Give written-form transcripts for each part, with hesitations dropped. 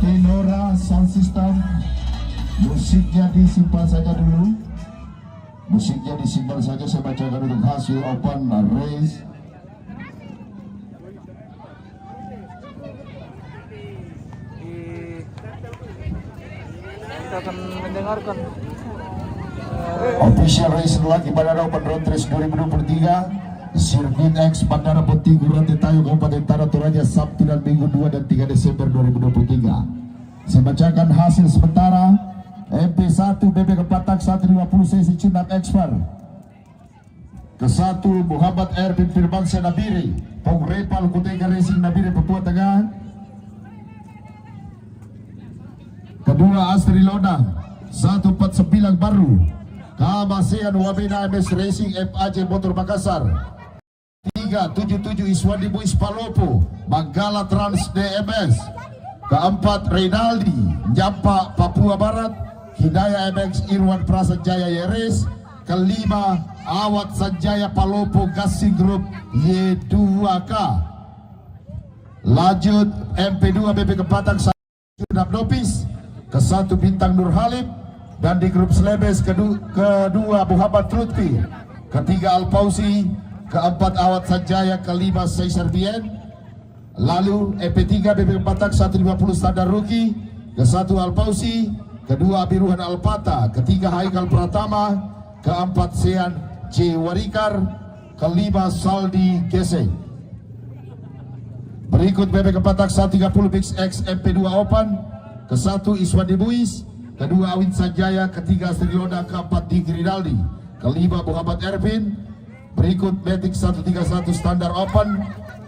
Oke, Nora sound system, musiknya disimpan saja dulu. Musiknya disimpan saja, saya bacakan untuk hasil open race. Kita akan mendengarkan official race lagi Bandara Open Road Race 2023 Sirkuit X Bandara Peti Gurante Tayo Kabupaten Tanah Toraja, Sabtu dan Minggu 2 dan 3 Desember 2023. Saya bacakan hasil sementara. MP1 BB Kepatak 150 cc Cunat Expert. Ke-1 Muhammad Erwin Firmansyah Nabire, Pongrepal Kutega Racing Nabire Papua Tengah. Kedua Astri Lodang 149 baru, Kamasean Wabena MS Racing FAJ Motor Makassar. 377 Iswandi Buis Palopo Manggala Trans DMS. Keempat Reynaldi Jampa Papua Barat, Hidayah MX Irwan Prasanjaya Yeres. Kelima Awat Sanjaya Palopo Gassi Group Y2K. Lanjut MP2 BP Kepatak Sunap Nopis. Ke-1 Bintang Nur Halib, dan di grup Selebes kedua Muhammad Lutfi, ketiga Al-Pausi, keempat Awat Sanjaya, kelima Caesar Bien. Lalu EP3 BP Kepatak 150 standar rookie, ke-1 Al-Pausi, kedua Abiruhan Alpata, ketiga Haikal Pratama, keempat Sean C. Warikar, kelima Saldi Gese. Berikut BP Kepatak 130 Mix X MP2 Open. Ke-1 Iswandi Buis, kedua Awin Sanjaya, ketiga Astri Loda, keempat Diki Rinaldi, kelima Muhammad Ervin. Berikut Matic 131 Standar Open.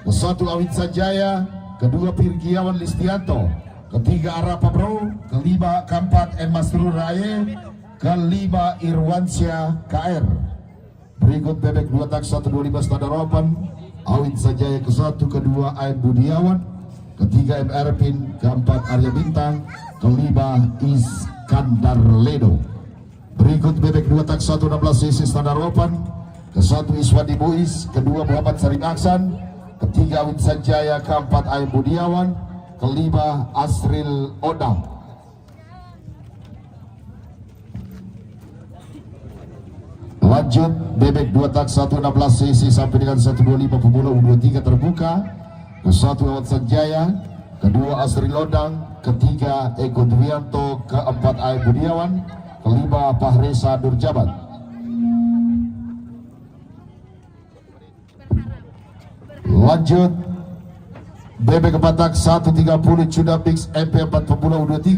Ke-1 Awin Sanjaya, kedua Pirgiawan Listianto, ketiga Arapa Bro, kelima keempat Masrur Raye, kelima Irwansyah KR. Berikut bebek 2 tak 125 Standar Open. Awin Sanjaya ke-1, kedua Ain Budiawan, ketiga M. Erpin, keempat Arya Bintang, kelima Iskandar Ledo. Berikut bebek 2 tak 116 cc Standar Open. Ke-1 Iswandi Buis, kedua Muhammad Sarim Aksan, ketiga Awin Sanjaya, keempat Ain Budiawan, kelima Asril Odang. Lanjut bebek 2 tak 116 cc sampai dengan 125 pemula U23 terbuka. Ke-1 Awat Sanjaya, kedua Asri Lodang, ketiga Eko Dwianto, keempat Ain Budiawan, kelima Fahresa Nurjabat. Lanjut BB Kepatak 130 Cunapix MP4 pemula U23,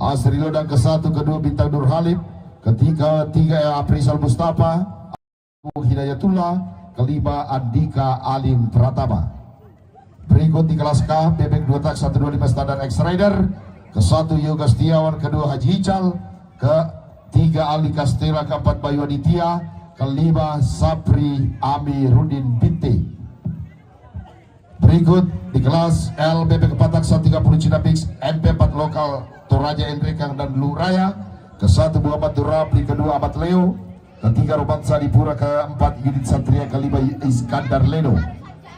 Asri Lodang ke-1, kedua Bintang Nur Halib, ketiga Aprisal Mustafa, Hidayatullah, kelima Andika Alim Pratama. Berikut di kelas K bebek 2 tak 125 Standar X Rider. Ke-1 Yoga Setiawan, kedua Haji Ical, ketiga Ali Kastela, keempat Bayu Aditya, kelima Sapri Amirudin Binti. Berikut di kelas L bebek Kepatak 130 Cinapix MP4 lokal Toraja Enrekang dan Luraya. Ke-1 Muhammad Durabli, kedua Ahmad Leo, ketiga Roman Sadipura, keempat Yudit Satria, kelima Iskandar Leno.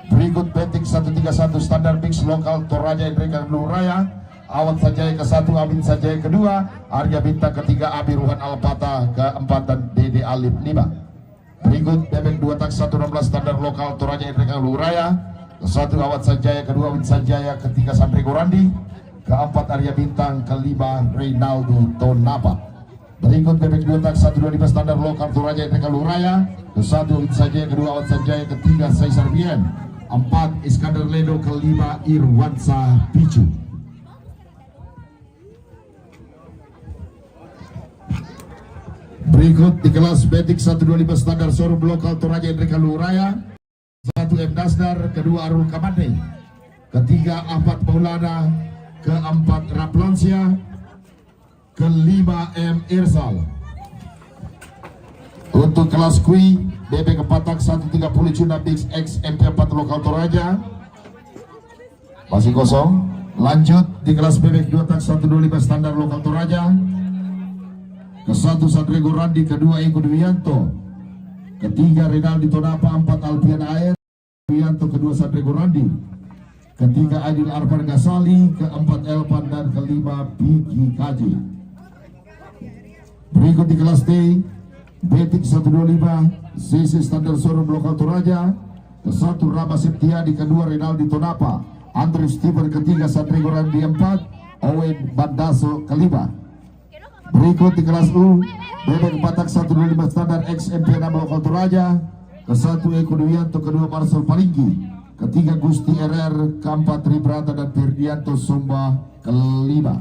Berikut Betik 131 Standar Mix lokal Toraja Enrekang Luraya. Awat Sanjaya ke-1, Amin Sanjaya kedua, Arya Bintang ketiga, Abiruhan Alpata keempat, dan Dede Alif 5. Berikut bebek 2 tak 116 Standar lokal Toraja Enrekang Luraya. Ke-1 Awat Sanjaya, kedua Amin Sanjaya, ketiga Sandri Gorandi, keempat Arya Bintang, kelima Reynaldo Tonapa. Berikut bebek 2 tak 125 Standar lokal Toraja Enrekang Luraya. Ke-1 Amin Sanjaya, kedua Awat Sanjaya, ketiga Caesar Bien, empat Iskandar Ledo, kelima Irwansa Picu. Berikut di kelas Betik 125 Standar Showroom lokal Toraja Enrekang Luraya. 1 M Dasdar, kedua Arul Kamande, ketiga Ahmad Maulana, keempat Raplansia, kelima M Irsal. Untuk kelas Kui BB Kepatak 130 Cunapix X MP4 lokal Toraja masih kosong. Lanjut di kelas BB 2 tak 125 Standar lokal Toraja. Ke-1 Sandrego Randi, kedua Eko Dwianto, ketiga Rinaldi Tonapa, empat Alpian Air Dwianto, kedua Sandrego Randi, ketiga Adil Arfan Gasali, keempat Elvan, dan kelima Kalima Bigi Kaji. Berikut di kelas D, Betik 125, CC Standar Showroom Lokal Toraja. Ke-1 Rama Septiadi, kedua Renaldi Tonapa, Andrew Steven, ketiga Sandrego Randi 4, Owen Bandaso kelima. Berikut di kelas U, Bebek Batak 125 Standar XMP 6 Lokal Toraja. Ke-1 Eko Dewianto, kedua Marcel Palinggi, ketiga Gusti RR, keempat Ribrata dan Firdianto Sumba kelima.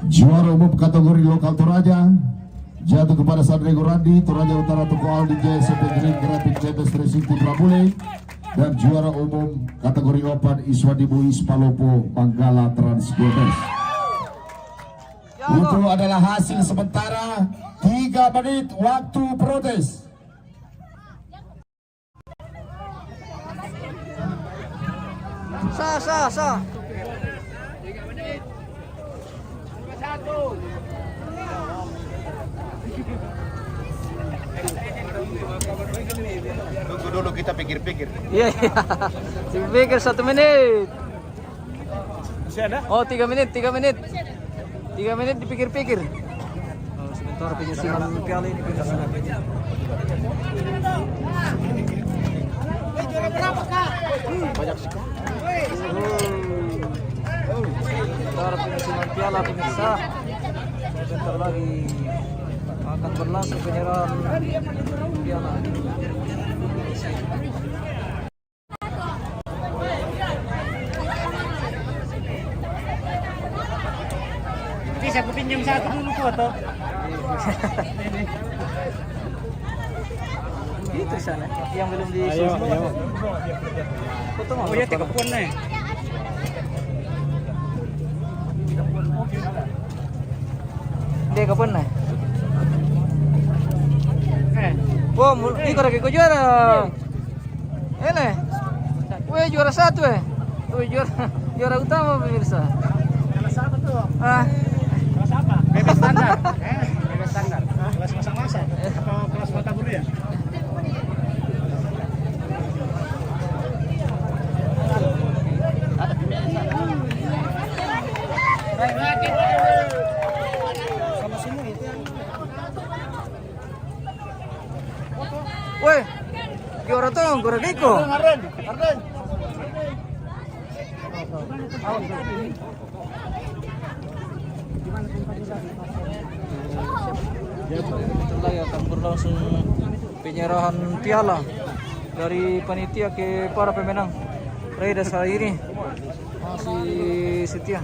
Juara umum kategori Lokal Toraja jatuh kepada Sandrego Randi, Toraja Utara Tuku Aldi Jaya SMP Green Graphic Jetes Resinti Prabule. Dan juara umum kategori Open Iswadi Buis Palopo Manggala Transporters. Itu adalah hasil sementara 3 menit waktu protes. Sah. 3 menit. 1. Tunggu dulu, kita pikir-pikir. Iya. Pikir 1 menit. Masih ada? Oh, 3 menit. 3 menit dipikir-pikir. Oh, sebentar penyusunan piala ini Banyak sekali. Sebentar penyusunan piala pemirsa. Sebentar lagi akan berlangsung penyerahan piala. Bisa aku pinjam 1 dulu foto. Itu sana yang belum disusun. Foto mau. Oh ya, 3 pun nih. Dia kapan nih? Wah, ini lagi kau juara. Ini, weh juara 1 weh juara utama pemirsa. Kelas apa tuh? Ah, Kelas apa? Bebek standar. Bebek standar. Kelas masak-masak. Apa kelas mata guru ya? weh juara tuh, juara Diko. Arden. Sebentar lagi akan berlangsung penyerahan piala dari panitia ke para pemenang Raidas kali ini. Masih setia.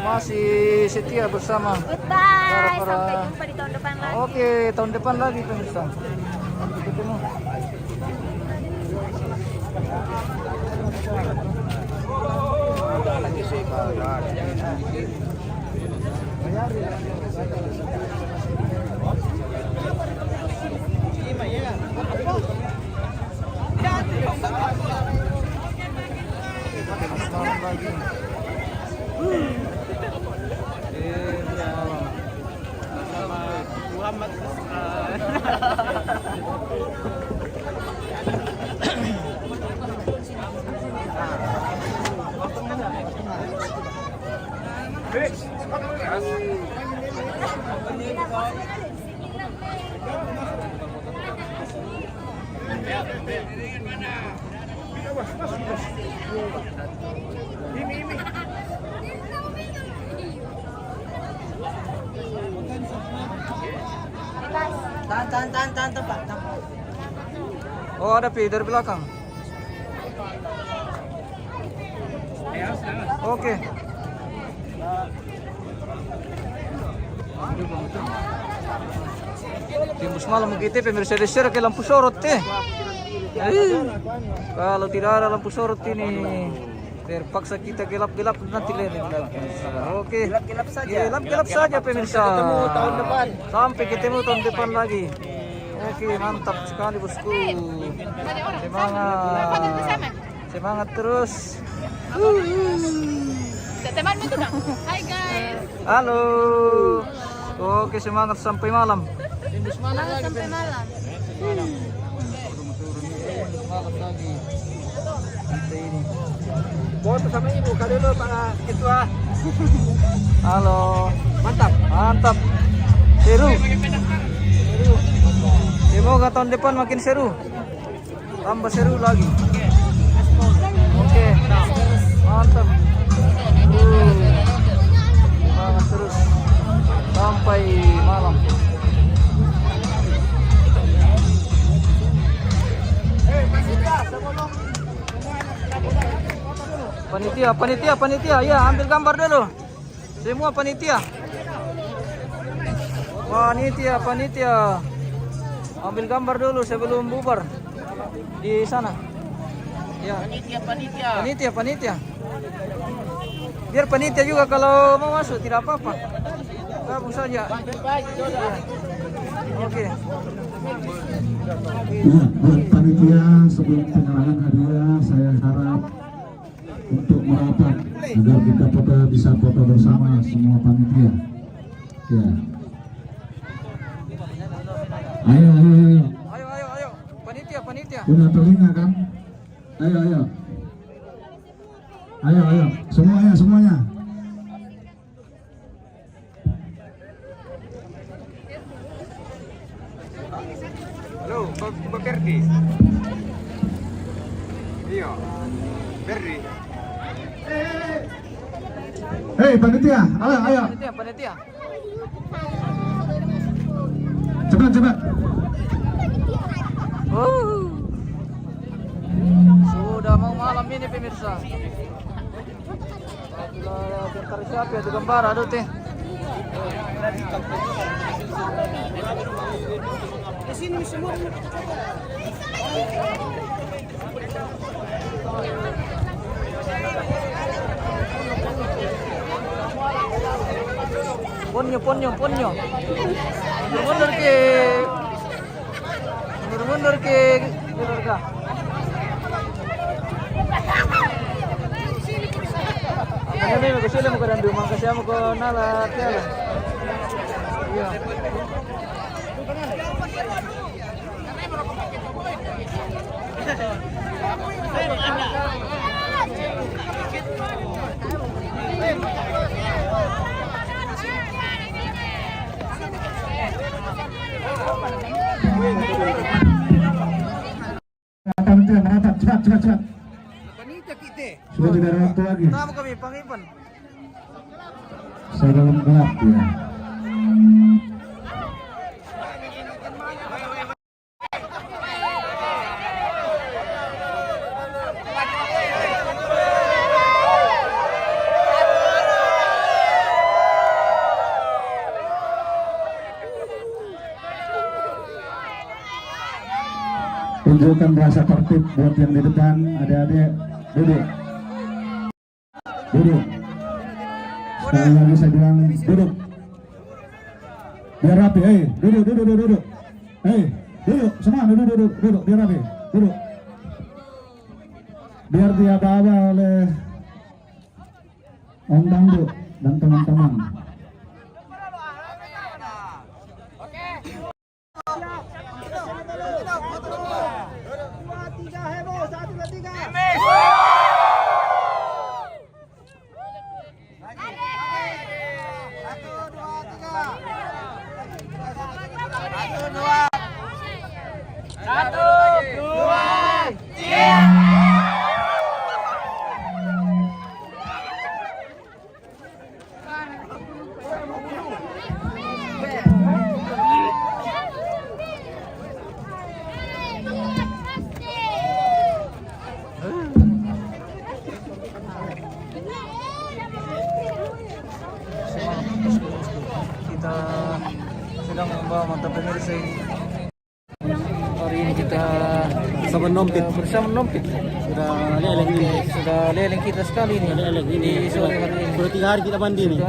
Masih setia bersama. Goodbye, Para- sampai jumpa di tahun depan lagi. Oke, tahun depan lagi pemirsa. Sampai ketemu. Semalam lagi. Muhammad. Tahan, Pak. Oh, ada Pi dari belakang. Oke. Timbus malam begitu pemirsa desir ke lampu sorot kalau tidak ada lampu sorot ini terpaksa kita gelap-gelap nanti lagi. Oke. Gelap-gelap saja pemirsa. Sampai ketemu tahun depan lagi. Oke, mantap sekali bosku. Semangat terus. Temanmu tuh dong. Hai guys. Halo. Oke, semangat sampai malam. Sampai malam. Malam lagi. Kita ini. Foto sama ibu kali dulu Pak Ketua. Halo. Mantap. Mantap. Seru. Semoga tahun depan makin seru. Tambah seru lagi. Oke. Mantap. Semangat terus sampai malam. Panitia, ya ambil gambar dulu. Semua panitia. Ambil gambar dulu sebelum bubar di sana. Ya. Panitia. Biar panitia juga kalau mau masuk tidak apa-apa. Gabung saja. Oke. Buat panitia sebelum penyerahan hadiah saya harap untuk merapat agar kita bisa foto bersama semua panitia. Ya. Ayo. Ayo. Panitia. Punya telinga kan? Ayo. Semuanya. Halo, Pak Ferdi. Iya. Ferdi. Hei panitia, ayo. Panitia. Cepat. Sudah mau malam ini pemirsa. Bentar siapa ya gambar aduh teh. Sini semua. Ponyo. Mundur ke keluarga. Ini mau kesini mau ke dandu, mau kasih mau ke nalar, tiada. Iya. Panitia merapat, cepat. Panitia kita. Sudah tidak ada waktu lagi. Tamu kami Pangipan. Saya dalam gelap ya. Tunjukkan rasa tertib buat yang di depan. Adik-adik duduk. Sekali lagi saya bilang duduk. Biar rapi. Duduk. Duduk semua duduk. Biar rapi. Duduk. Biar dia bawa oleh Om Dangdut dan teman-teman. Kita sedang membawa mantap pemirsa ini. Hari ini kita bersama Nompit. Sudah leleng kita sekali ini. Di sore hari ini. Sudah 3 hari kita mandi nih.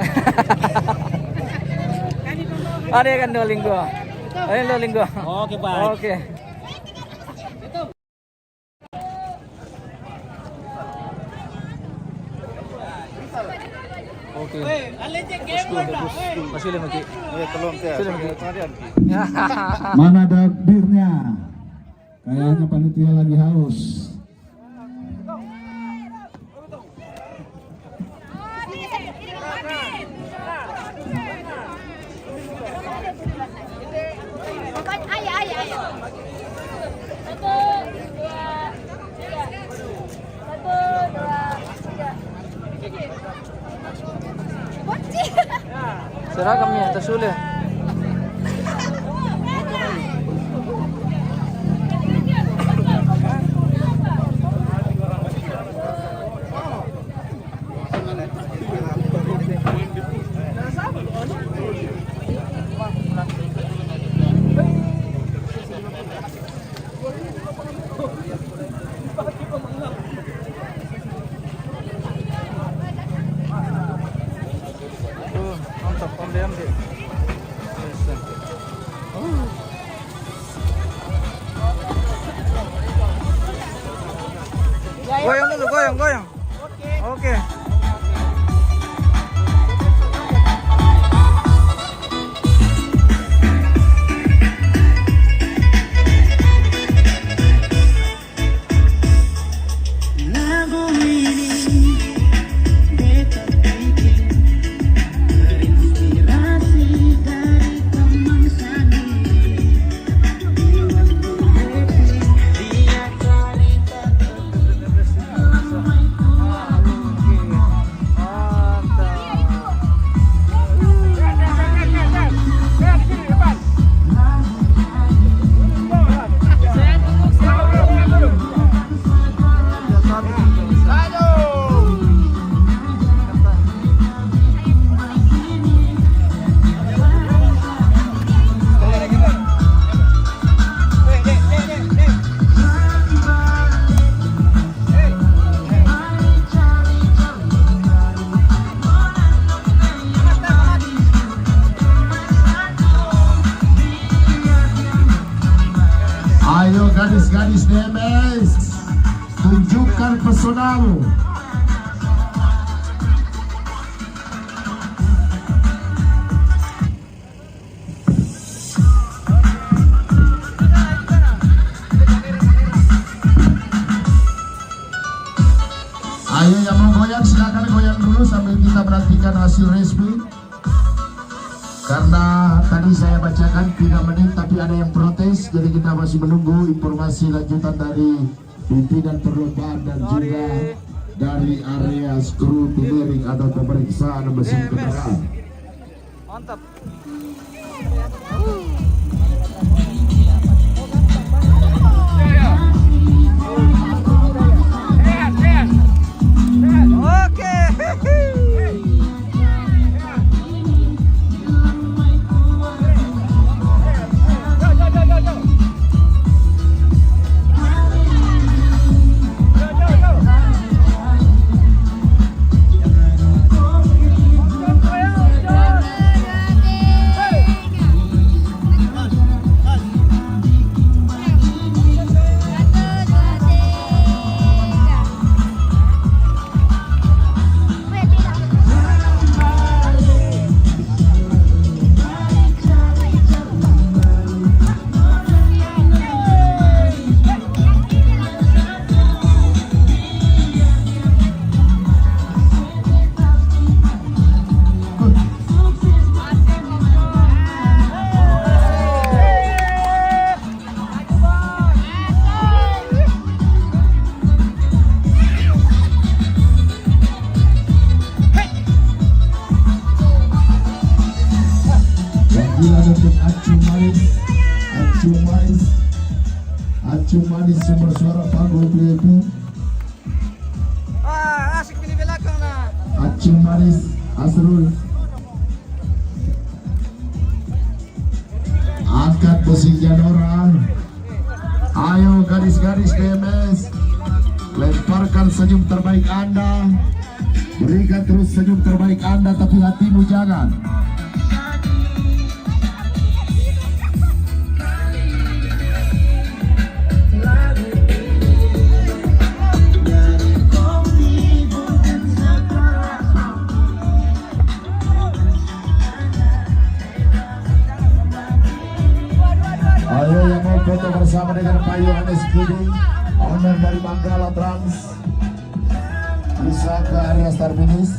Ada kan Duolingo. Oke, Pak. Oke. Masih lagi. Mana ada birnya? Kayaknya panitia lagi haus. Seragamnya tasule. Mantap, ambil. Goyang dulu, goyang. Oke. Ayo gadis-gadis DMS, tunjukkan pesonamu. Ayo yang mau goyang silakan goyang dulu sambil kita perhatikan hasil resmi. Karena tadi saya bacakan 3 menit tapi ada yang protes, jadi kita masih menunggu informasi lanjutan dari pimpinan perlombaan dan juga dari area scrutineering atau pemeriksaan mesin kendaraan. Mantap. Oke. Acu Manis sumber suara panggung VIP. Asik pilih belakang nah. Acu Manis Asrul. Angkat besi Janora. Ayo gadis-gadis DMS, lemparkan senyum terbaik Anda. Berikan terus senyum terbaik Anda, tapi hatimu jangan. Ayo yang mau foto bersama dengan Pak Yohanes Kidi, owner dari Manggala Trans, bisa ke area start finish.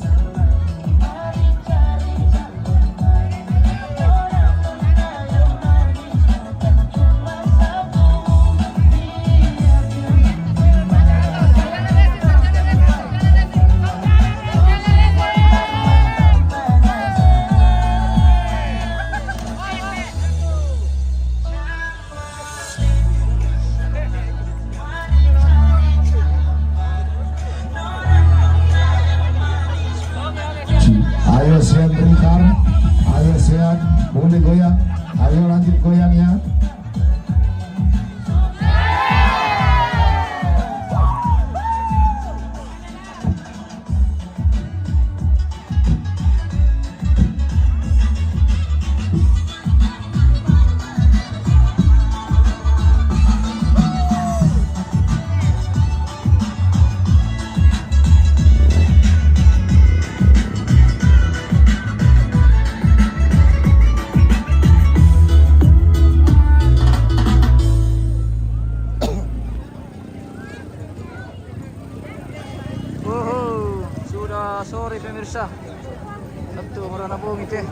boleh goyang. Ayo lanjut goyang ya. Sudah sore pemirsa. Tentu merana bungit ya.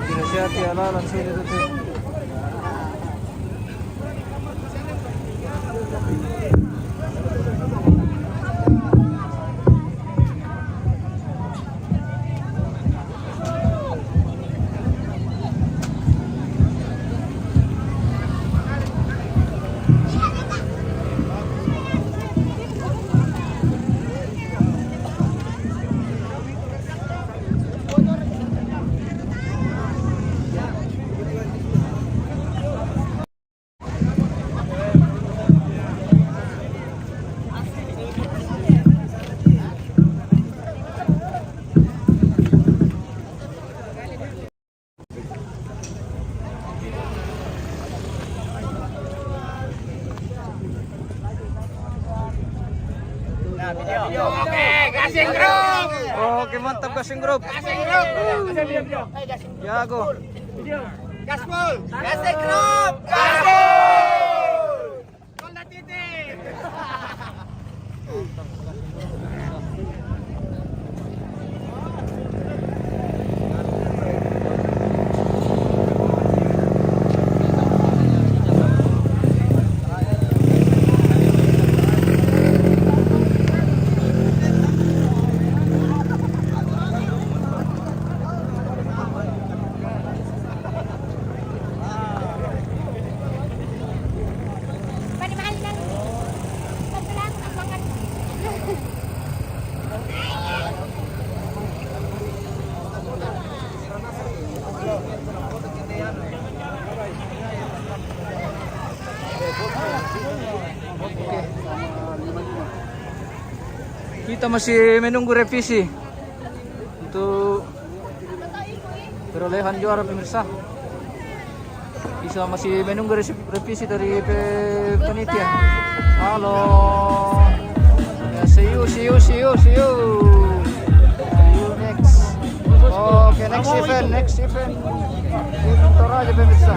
Hati-hati alalan sini tuh. Oke, mantap Gasing Group. Jago. Gaspol. Gasing Group. Gaspol. Kolda titik. Kita masih menunggu revisi untuk perolehan juara pemirsa. Bisa masih menunggu revisi dari panitia. Halo. Ya, see you. See you next. Oke, next event. Di Toraja pemirsa.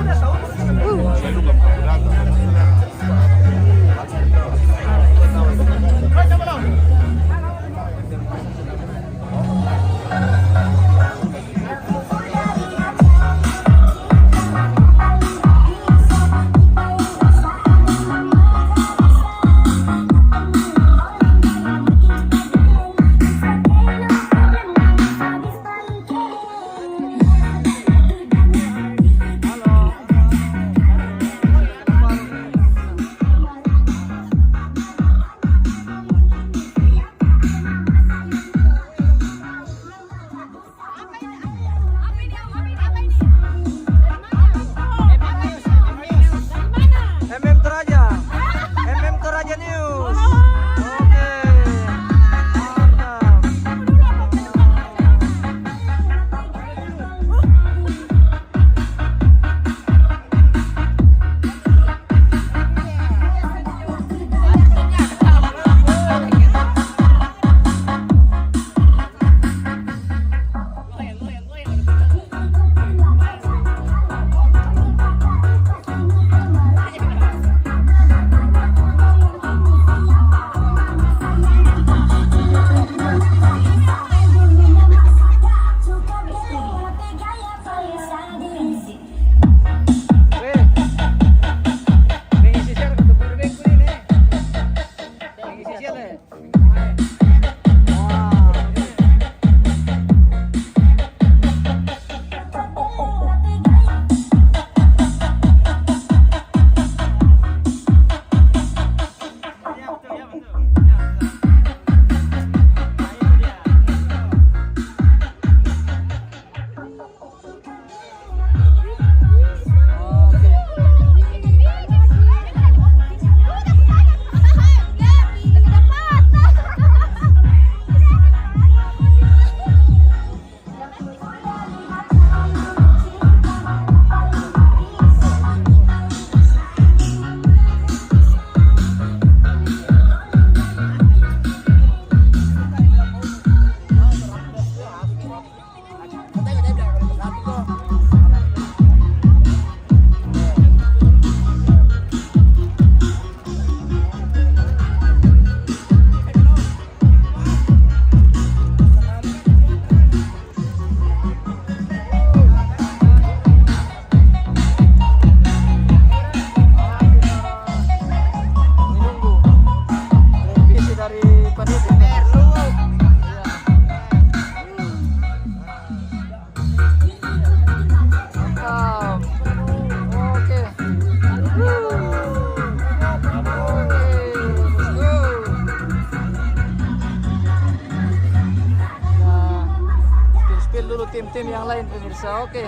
tim yang lain pemirsa. Oke,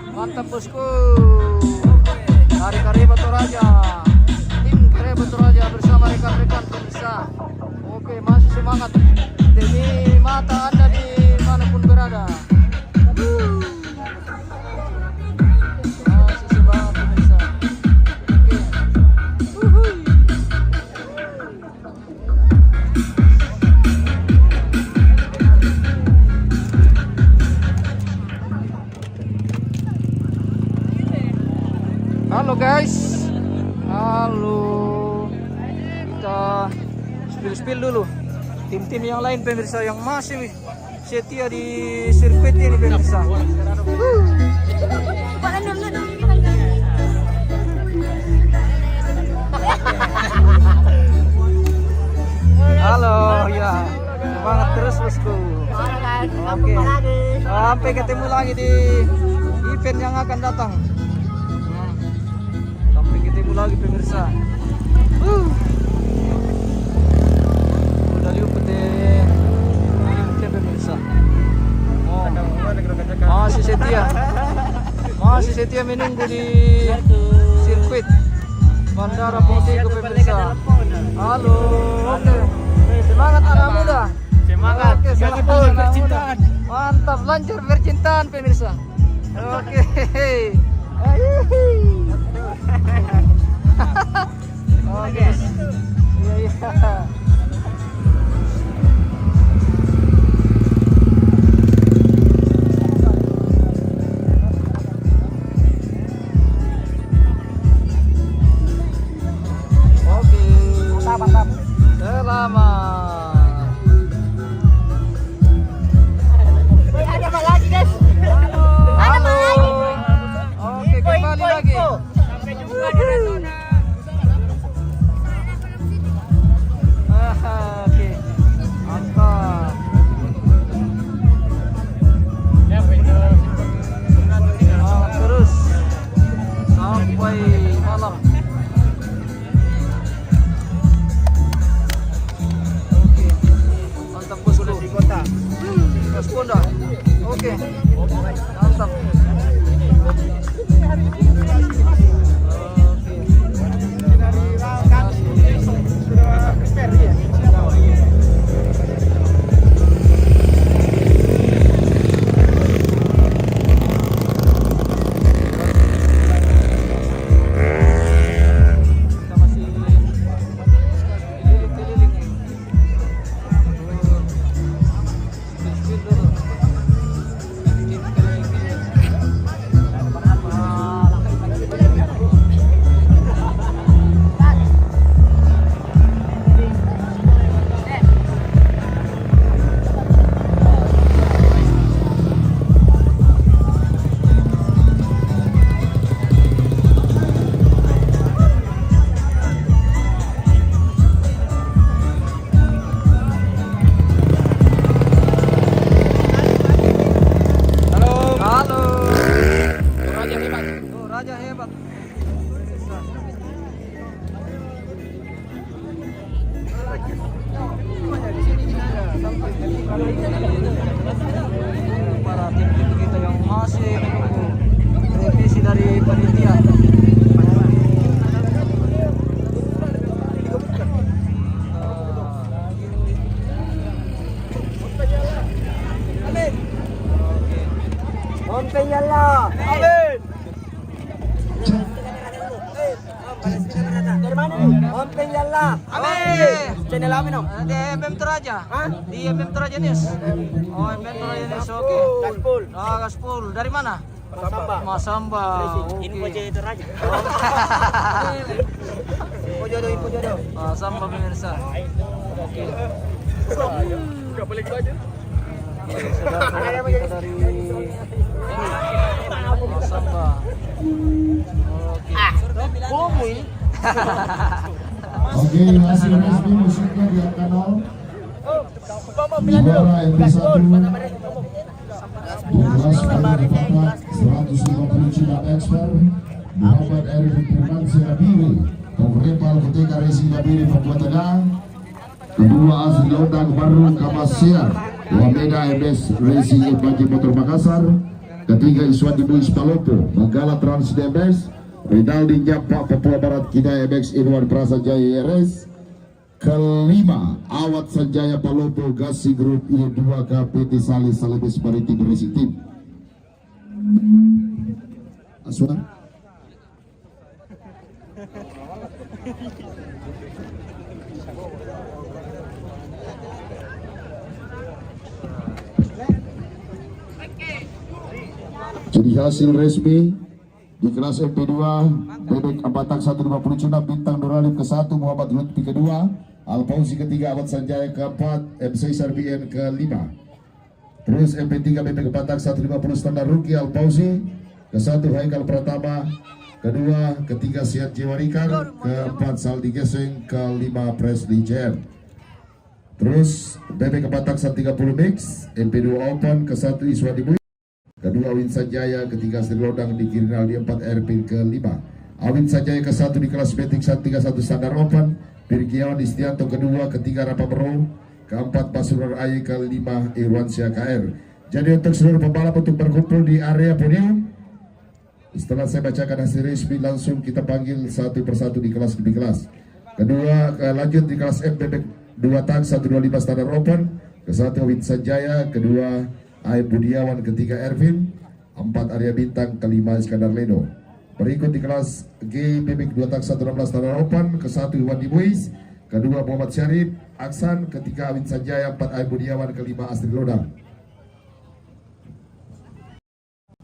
mantap bosku. Dari Karya Batu Raja, tim Karya Batu Raja bersama rekan-rekan pemirsa. Oke, masih semangat demi mata Anda dimanapun berada. Masih semangat pemirsa. Oke. Halo guys, halo, kita spill dulu tim-tim yang lain pemirsa yang masih setia di sirkuit ini pemirsa. Halo ya, semangat terus bosku. Oke, sampai ketemu lagi di event yang akan datang. Sampai ketemu lagi pemirsa. Udah liupet deh pemirsa. Masih setia menunggu di sirkuit Bandara Pontigo pemirsa. Halo, oke. Semangat anak muda. Semangat. Oke, semangat anak muda. Mantap, lancar percintaan pemirsa. Oke. Oke. Iya. Oke. Mantap. Selamat. Ada apa lagi guys? Halo. Oke, kembali lagi. Sampai jumpa di Rasuna. Oke. Mantap. Semangat terus sampai malam. Oke. Mantap bosku. Di kota. Gas Ponda. Oke. Mantap. Kita masih keliling-keliling nih. Speed dulu. Halo. Raja hebat. Para tim-tim kita yang masih menunggu revisi dari panitia. Channel amin dong. Di MM Toraja. Di MM Toraja News. Oh, MM Toraja News. Oke. Gaspol. Gaspol. Dari mana? Masamba. Masamba. Info Oke. itu raja. Info jodoh. Masamba pemirsa. Oke. Enggak boleh gitu aja. Saudara kita dari Masamba. Oke. Oke, masih resmi musiknya di kanal. Juara MP1 Bukas Barat 150 Cina Expert Muhammad Erwin Firman Sirabiri Komprepal Kuteka Resi Nabiri Papua Tengah. Kedua Asli Lodang Baru Kapasiar Wamena MS Racing FBJ Motor Makassar. Ketiga Iswandi Buis Palopo Manggala Trans DMS. Rinaldi Nyampak Papua Barat Kida MX Irwan Prasa Jaya RS. Kelima Awat Sanjaya Palopo Gasi Group I2 KPT Salis Salibis Maritim Racing Team. Aswan jadi hasil resmi di kelas MP2 Bebek Abatak 150 Cuna Bintang Nuralib ke-1, Muhammad Lutfi ke-2, Alpausi ke-3, Awad Sanjaya ke-4, MC Sarbian ke-5. Terus MP3 Bebek Abatak 150 Standar Ruki Alpausi ke-1, Haikal Pratama ke-2, ke-3 Siat Jiwarikar, ke-4 Saldi Geseng, ke-5 Presley JM. Terus Bebek Abatak 130 Mix MP2 Open ke-1 Iswadi Bui, kedua Awin Sanjaya, ketiga Sri Lodang di Kirinal di 4 Erpin ke-5. Awin Sanjaya ke-1 di kelas Betik 131 Standar Open, Pirgiawan Istianto kedua, ketiga Rapa Bro, ke-4 Pasuruan Ayi, ke-5 Irwansyah KR. Jadi untuk seluruh pembalap untuk berkumpul di area podium, setelah saya bacakan hasil resmi langsung kita panggil satu persatu di kelas demi kelas. Kedua lanjut di kelas M Bebek 2 tang 125 Standar Open, ke-1 Awin Sanjaya, kedua Aib Budiawan, ketiga Ervin, 4 Arya Bintang, ke-5 Iskandar Leno. Berikut di kelas G Bebek 2 tak 116 Standar Open, ke-1 Iwan Dibuis, kedua Muhammad Syarif Aksan, ketiga Awin Sanjaya, 4 Aib Budiawan, ke-5 Astrid Lodang.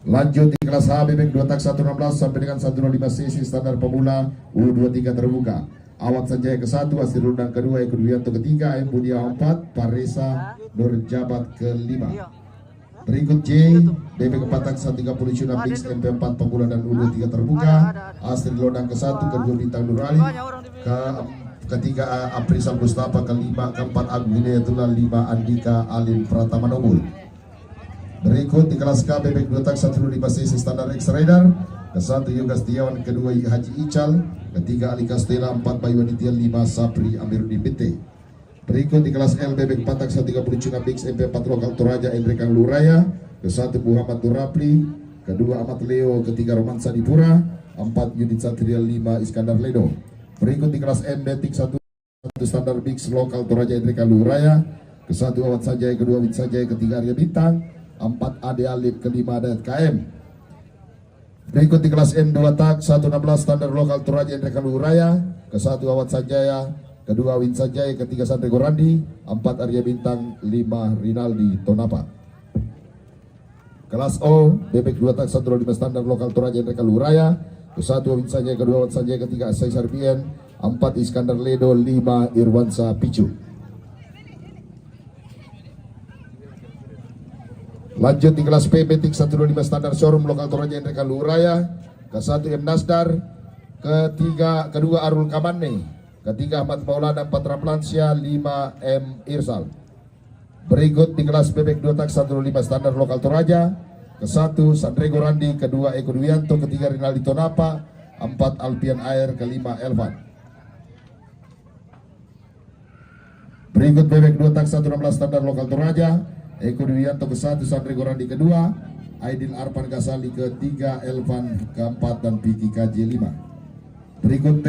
Lanjut di kelas H Bebek 2 tak 116 sampai dengan 125 cc Standar Pemula U23 terbuka. Awad Sanjaya ke-1, Astrid Lodang kedua, Eko Duyanto ketiga, Aib Budiawan 4, Paresa Nur Jabat ke-5. Berikut J Bebek Kepatak 130 Cuna Mix MP4 Pemula dan U23 terbuka, Astrid Lodang ke-1, kedua Bintang Nurali, ketiga Aprisal Mustafa, ke-5 ke-4 Agung Hidayatullah, 5 Andika Alim Pratama Nobul. Berikut di kelas K Bebek 2 tak 125 cc Standar X Rider, ke-1 Yoga Setiawan, kedua Haji Ical, ketiga Ali Castella, 4 Bayu Aditya, 5 Sapri Amiruddin Binti. Berikut di kelas L Bebek Patak 130 Cuna Mix MP4 Lokal Toraja Endrekan Luraya, ke-1 Muhammad Nurapli, kedua Ahmad Leo, ketiga Romansa Dipura, 4 Yudit Satria, 5 Iskandar Ledo. Berikut di kelas M Betik 1 Standar Mix Lokal Toraja Endrekan Luraya, ke-1 Awad Sanjaya, kedua Wid Sanjaya, ketiga Arya Bintang, 4 Ade Alif, ke-5 Dayat KM. Berikut di kelas M2 tak 116 Standar Lokal Toraja Endrekan Luraya, ke-1 Awad Sanjaya, kedua Win Sanjaya, ketiga Sandri Gorandi, 4 Arya Bintang, 5 Rinaldi Tonapa. Kelas O Bebek 2 tak 125 Standar Lokal Toraja Endrekan Luraya, ke-1 Win Sanjaya, kedua Awad Sanjaya, ketiga Asai Sarbian, 4 Iskandar Ledo, 5 Irwansa Picu. Lanjut di kelas P Betik 125 Standar Showroom Lokal Toraja Endrekan Luraya, ke-1 M Nasdar, kedua Arul Kamane, ketiga Ahmad Maulana, 4 Raplansia, 5 M Irsal. Berikut di kelas Bebek 2 tak 125 Standar Lokal Toraja, ke-1 Sandrego Randi, kedua Eko Duyanto, ketiga Rinaldi Tonapa, 4 Alpian Air, ke-5 Elvan. Berikut Bebek 2 tak 116 Standar Lokal Toraja, Eko Duyanto ke-1, Sandrego Randi kedua, Aidil Arpan Gasali ke-3, Elvan ke-4 dan Piki KJ 5. Berikut T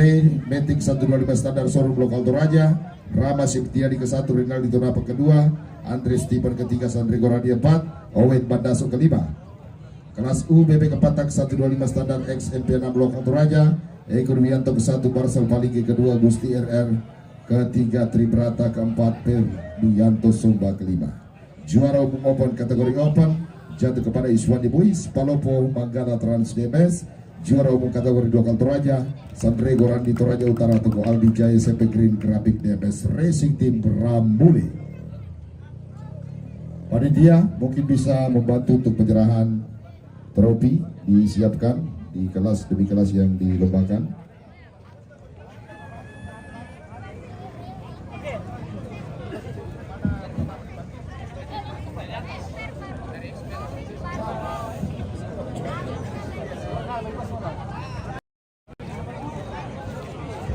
Metik 125 Standar Showroom Lokal Toraja, Rama Septiadi ke-1, Rinaldi Tonapa kedua, Andre Stephen ketiga, Sandrego Randi 4, Owed Bandaso ke-5. Kelas U BB Kepatak 125 Standar X MP6 Lokal Toraja, Eko Duyanto ke-1, Marcel Palinggi kedua, Gusti RR ke-3, Tribrata ke-4, Duyanto Sumba ke-5. Juara umum Open kategori Open jatuh kepada Iswandi Buis Palopo Manggala Trans DMS. Juara umum kategori Lokal Toraja Sandrego Randi Toraja Utara, Teguh Aldi Jaya CP Green Grafik DMS Racing Team Rambule. Panitia mungkin bisa membantu untuk penyerahan trofi disiapkan di kelas demi kelas yang dilombakan.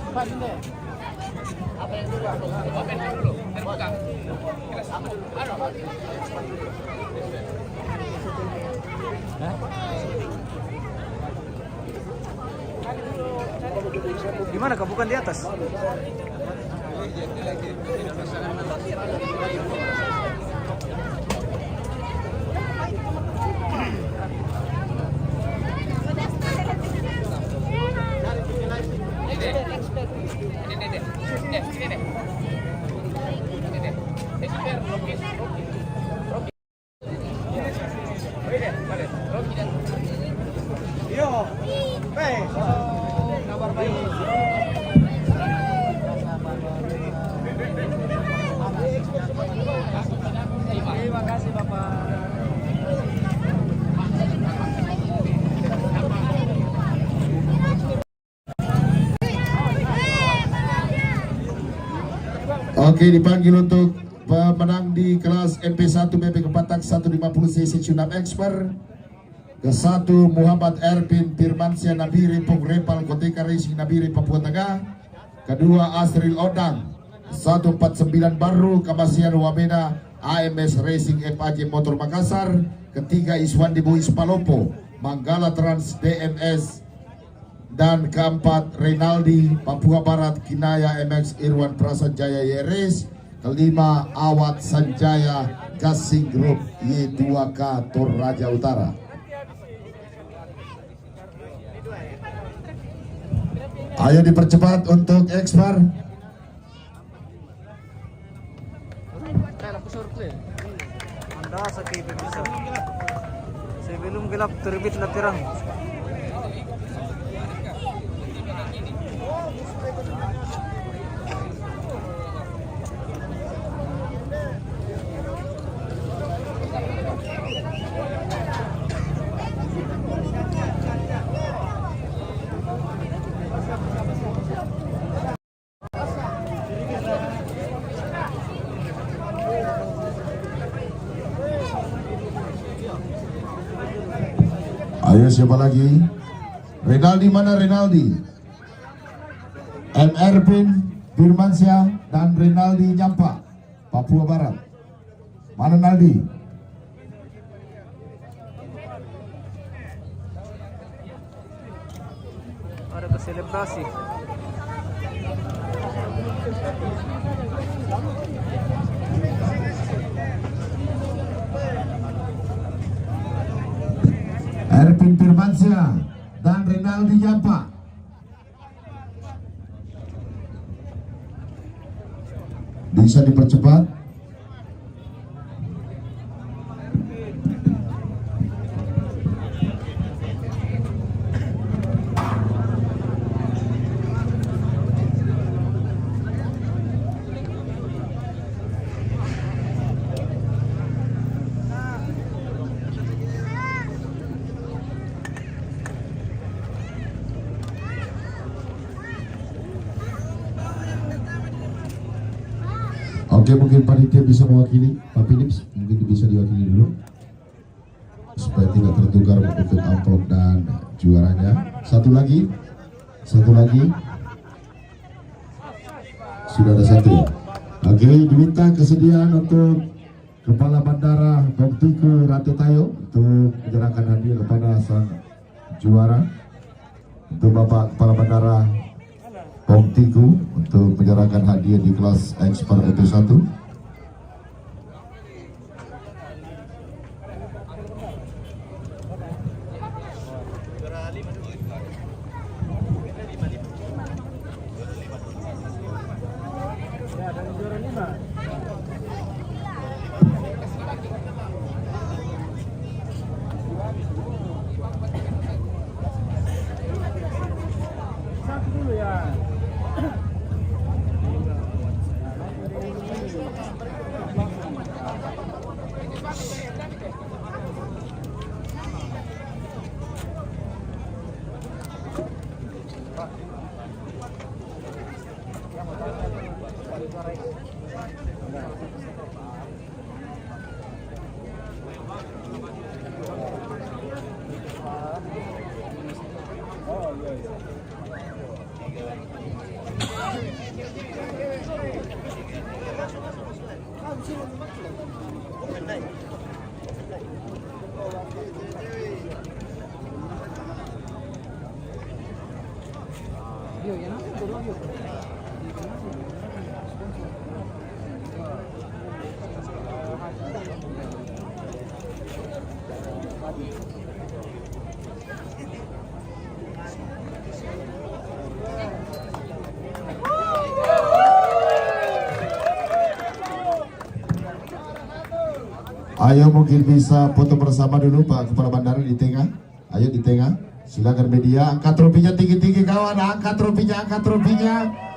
Pak, Gimana kau bukan di atas? Terima kasih Bapak. Oke, dipanggil untuk pemenang di kelas MP1 BP Kepatak 150 cc Cunam Expert. Ke-1 Muhammad Erpin Firmansyah Nabire Pongrepal Koteka Racing Nabire Papua Tengah. Kedua Asril Odang 149 Baru Kamasian Wamena AMS Racing FAJ Motor Makassar. Ketiga Iswandi Boys Palopo Manggala Trans DMS. Dan keempat Renaldi Papua Barat Kinaya MX Irwan Prasanjaya Yeres. Kelima Awat Sanjaya Gasing Group Y2K Toraja Utara. Ayo dipercepat untuk ekspor. Anda sakit pemirsa. Sebelum gelap terbitlah terang. Ayo siapa lagi? Renaldi mana Renaldi? MR Pin Firmansyah dan Renaldi Nyampa Papua Barat. Mana Naldi? Ada keselebrasi. Erpin Firmansyah dan Renaldi Nyampa. Bisa dipercepat. Oke, mungkin panitia bisa mewakili Pak Philips, mungkin bisa diwakili dulu supaya tidak tertukar untuk amplop dan juaranya. Satu lagi, sudah ada satu ya. Oke, diminta kesediaan untuk Kepala Bandara Boktiku Ratu Tayo untuk menyerahkan hadiah kepada sang juara. Untuk Bapak Kepala Bandara Boktiku untuk menyerahkan hadiah di kelas ekspor MP1. Ayo mungkin bisa foto bersama dulu Pak Kepala Bandara di tengah. Ayo di tengah. Silakan media, angkat trofinya tinggi-tinggi kawan, angkat trofinya.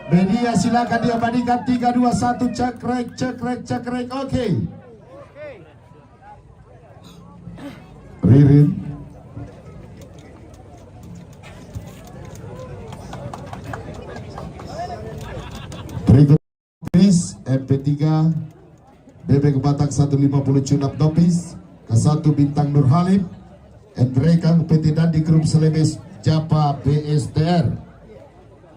Media silakan diabadikan 3, 2, 1, cekrek. Oke. Ririn. Berikut MP3 BB Kebatak 150 Cunap Topis, ke-1 Bintang Nur Halim, Endrekang PT Dandi Grup Selebes Japa BSTR,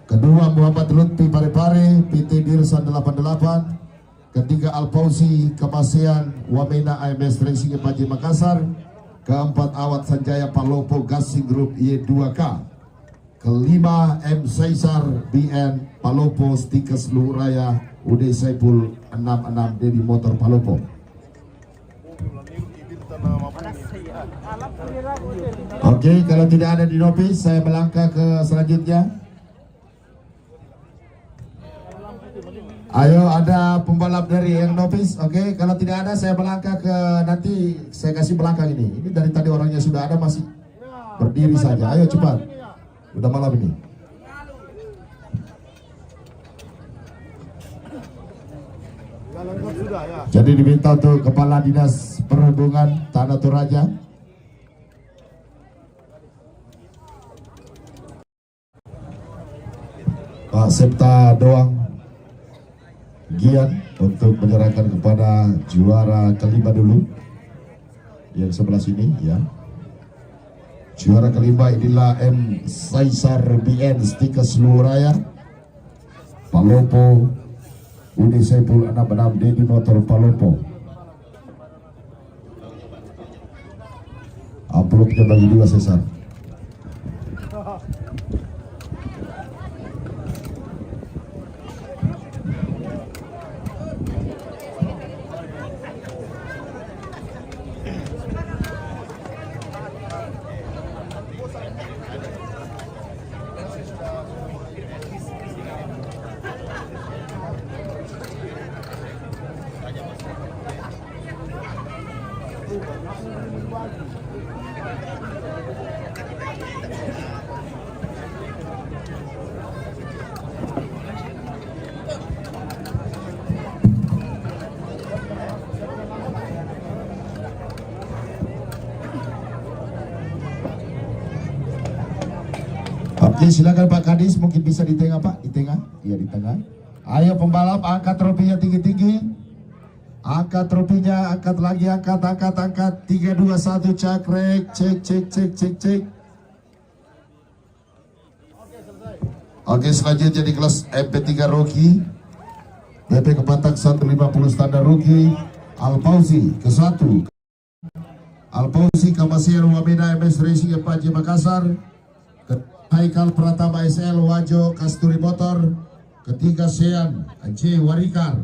kedua Muhammad Lutfi Parepare PT Dirsan 88, ketiga Alfausi Kemasean Wamena AMS Racing Paji Makassar, keempat Awat Sanjaya Palopo Gasing Group Y2K, kelima M Saisar BN Palopo Stikes Luraya UD Saipul 66 Dedi Motor Palopo. Oke, kalau tidak ada di notis, saya melangkah ke selanjutnya. Ayo, ada pembalap dari yang notis. Oke, kalau tidak ada, saya melangkah ke nanti. Saya kasih belakang ini. Ini dari tadi orangnya sudah ada, masih berdiri saja. Ayo cepat. Udah malam ini. Jadi diminta untuk Kepala Dinas Perhubungan Tanah Toraja, Pak Septa Doang Gian, untuk menyerahkan kepada juara kelima dulu yang sebelah sini ya. Juara kelima inilah M Saisar BN Stikes Luraya Palopo Udi Saipul 66 Dedi Motor Palopo. Amplopnya bagi dua Cesar. Oke, silakan Pak Kadis, mungkin bisa di tengah Pak, di tengah, iya di tengah. Ayo pembalap, angkat trofinya tinggi-tinggi, angkat trofinya, angkat lagi, angkat, 3, 2, 1, cakrek, cek. Oke, selanjutnya di kelas MP3 Rocky, BP Kebatak 150 standar Rocky, Alfausi ke-1, Alfausi Kamasier Wamena MS Racing Paji Makassar, Haikal Pratama SL Wajo Kasturi Motor, ketiga Sean J Warikar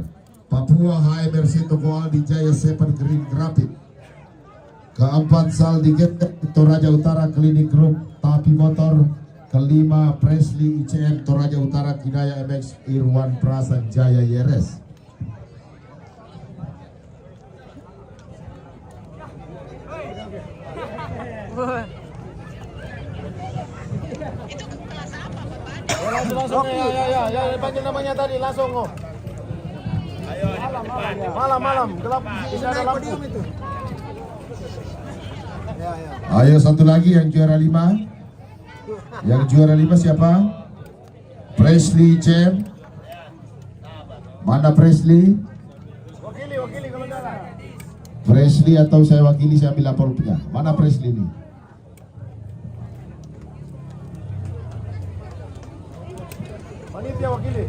Papua HMRC Toko Aldi Jaya Seven Green Graphic, keempat Saldi Get Toraja Utara Klinik Group Tapi Motor, kelima Presley ICM Toraja Utara Kidaya MX Irwan Prasa Jaya YRS. Langsung ya, panggil namanya tadi langsung kok. Malam gelap bisa ada lampu. Ayo satu lagi yang juara 5. Yang juara 5 siapa? Presley Cem. Mana Presley? Wakili kalau enggak. Presley atau saya wakili, saya ambil lapornya. Mana Presley ini? Panitia wakili.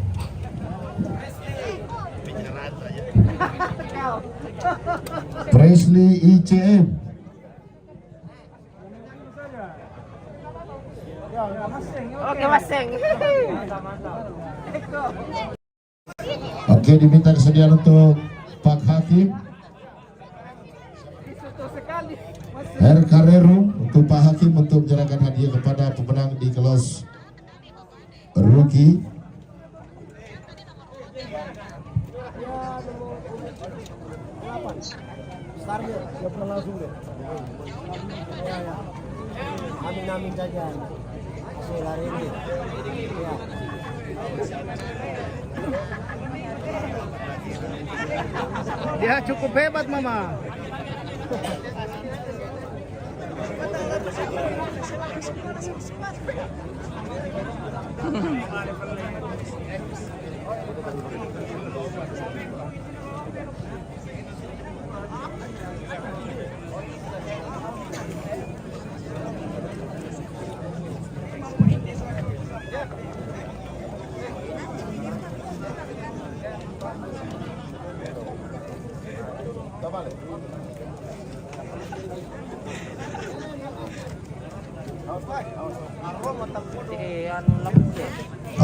Presley ICM. Oke, Maseng. Oke, diminta kesediaan untuk Pak Hakim. Her Carrero untuk Pak Hakim untuk menyerahkan hadiah kepada pemenang di kelas rookie. Amin saja. Hasil hari ini. Ya. Dia cukup hebat, Mama.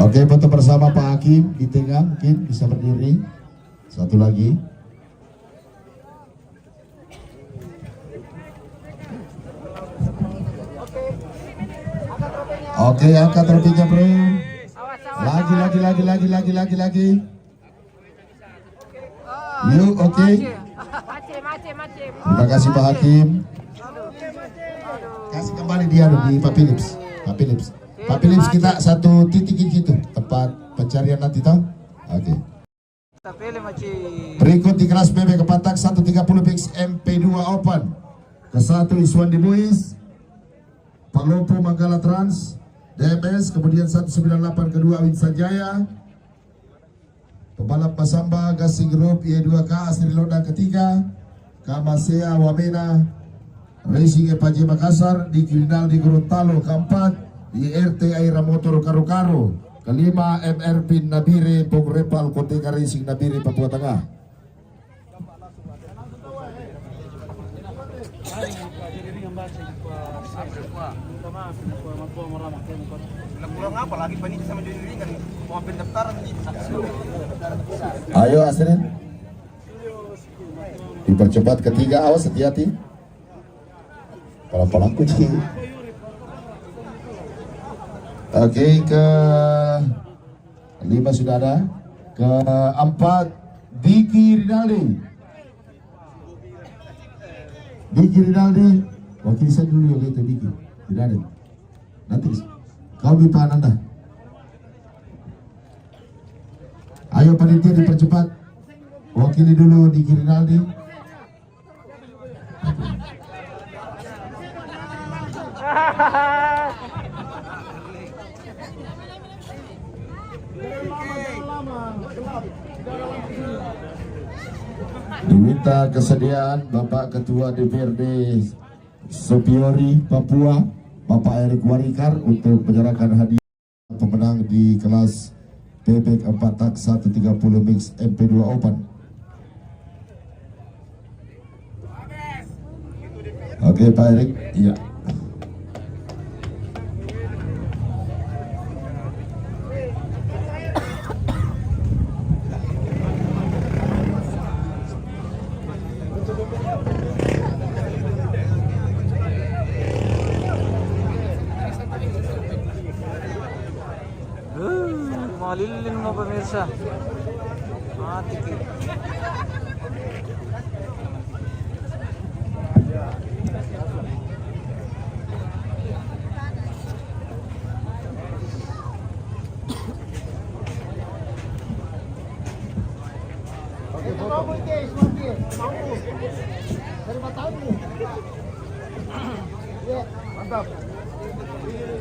Oke, foto bersama Pak Hakim di tengah, mungkin bisa berdiri. Satu lagi. Oke, angkat trofinya, bro. Lagi. Yuk, oke. Terima kasih Pak Hakim. Kasih kembali dia di Pak Philips. Pak Philips kita satu titikin gitu tempat pencarian nanti tahu. Oke. Berikut di kelas PB Kepatak 130 Mix MP2 Open. Ke-1 Iswan Dimuis, Palopo Manggala Trans, DMS, kemudian 198 kedua Awin Sanjaya, pembalap Masamba Gasing Group Y2K Asri Loda ketiga, Kamasea Wamena Racing Epaji Makassar, di Kriminal di Gorontalo keempat, di RT Aira Motor Karo-Karo kelima, MR Pin Nabire Pongrepal Koteka Racing Nabire Papua Tengah. Ayo Asrin, dipercepat ketiga, awas hati-hati. Pelan-pelan kunci. Oke, ke 5 sudah ada. Ke 4 Diki Rinaldi. Wakil saya dulu gitu Diki Rinaldi. Nanti kau Bipa Ananda. Ayo panitia dipercepat. Wakili dulu Diki Rinaldi. Diminta kesediaan Bapak Ketua DPRD Sopiori Papua, Bapak Erik Warikar, untuk menyerahkan hadiah pemenang di kelas PB Kepatak 130 Mix MP2 Open. Oke Pak Erik, iya. Malilin mo pemirsa. Mati kita.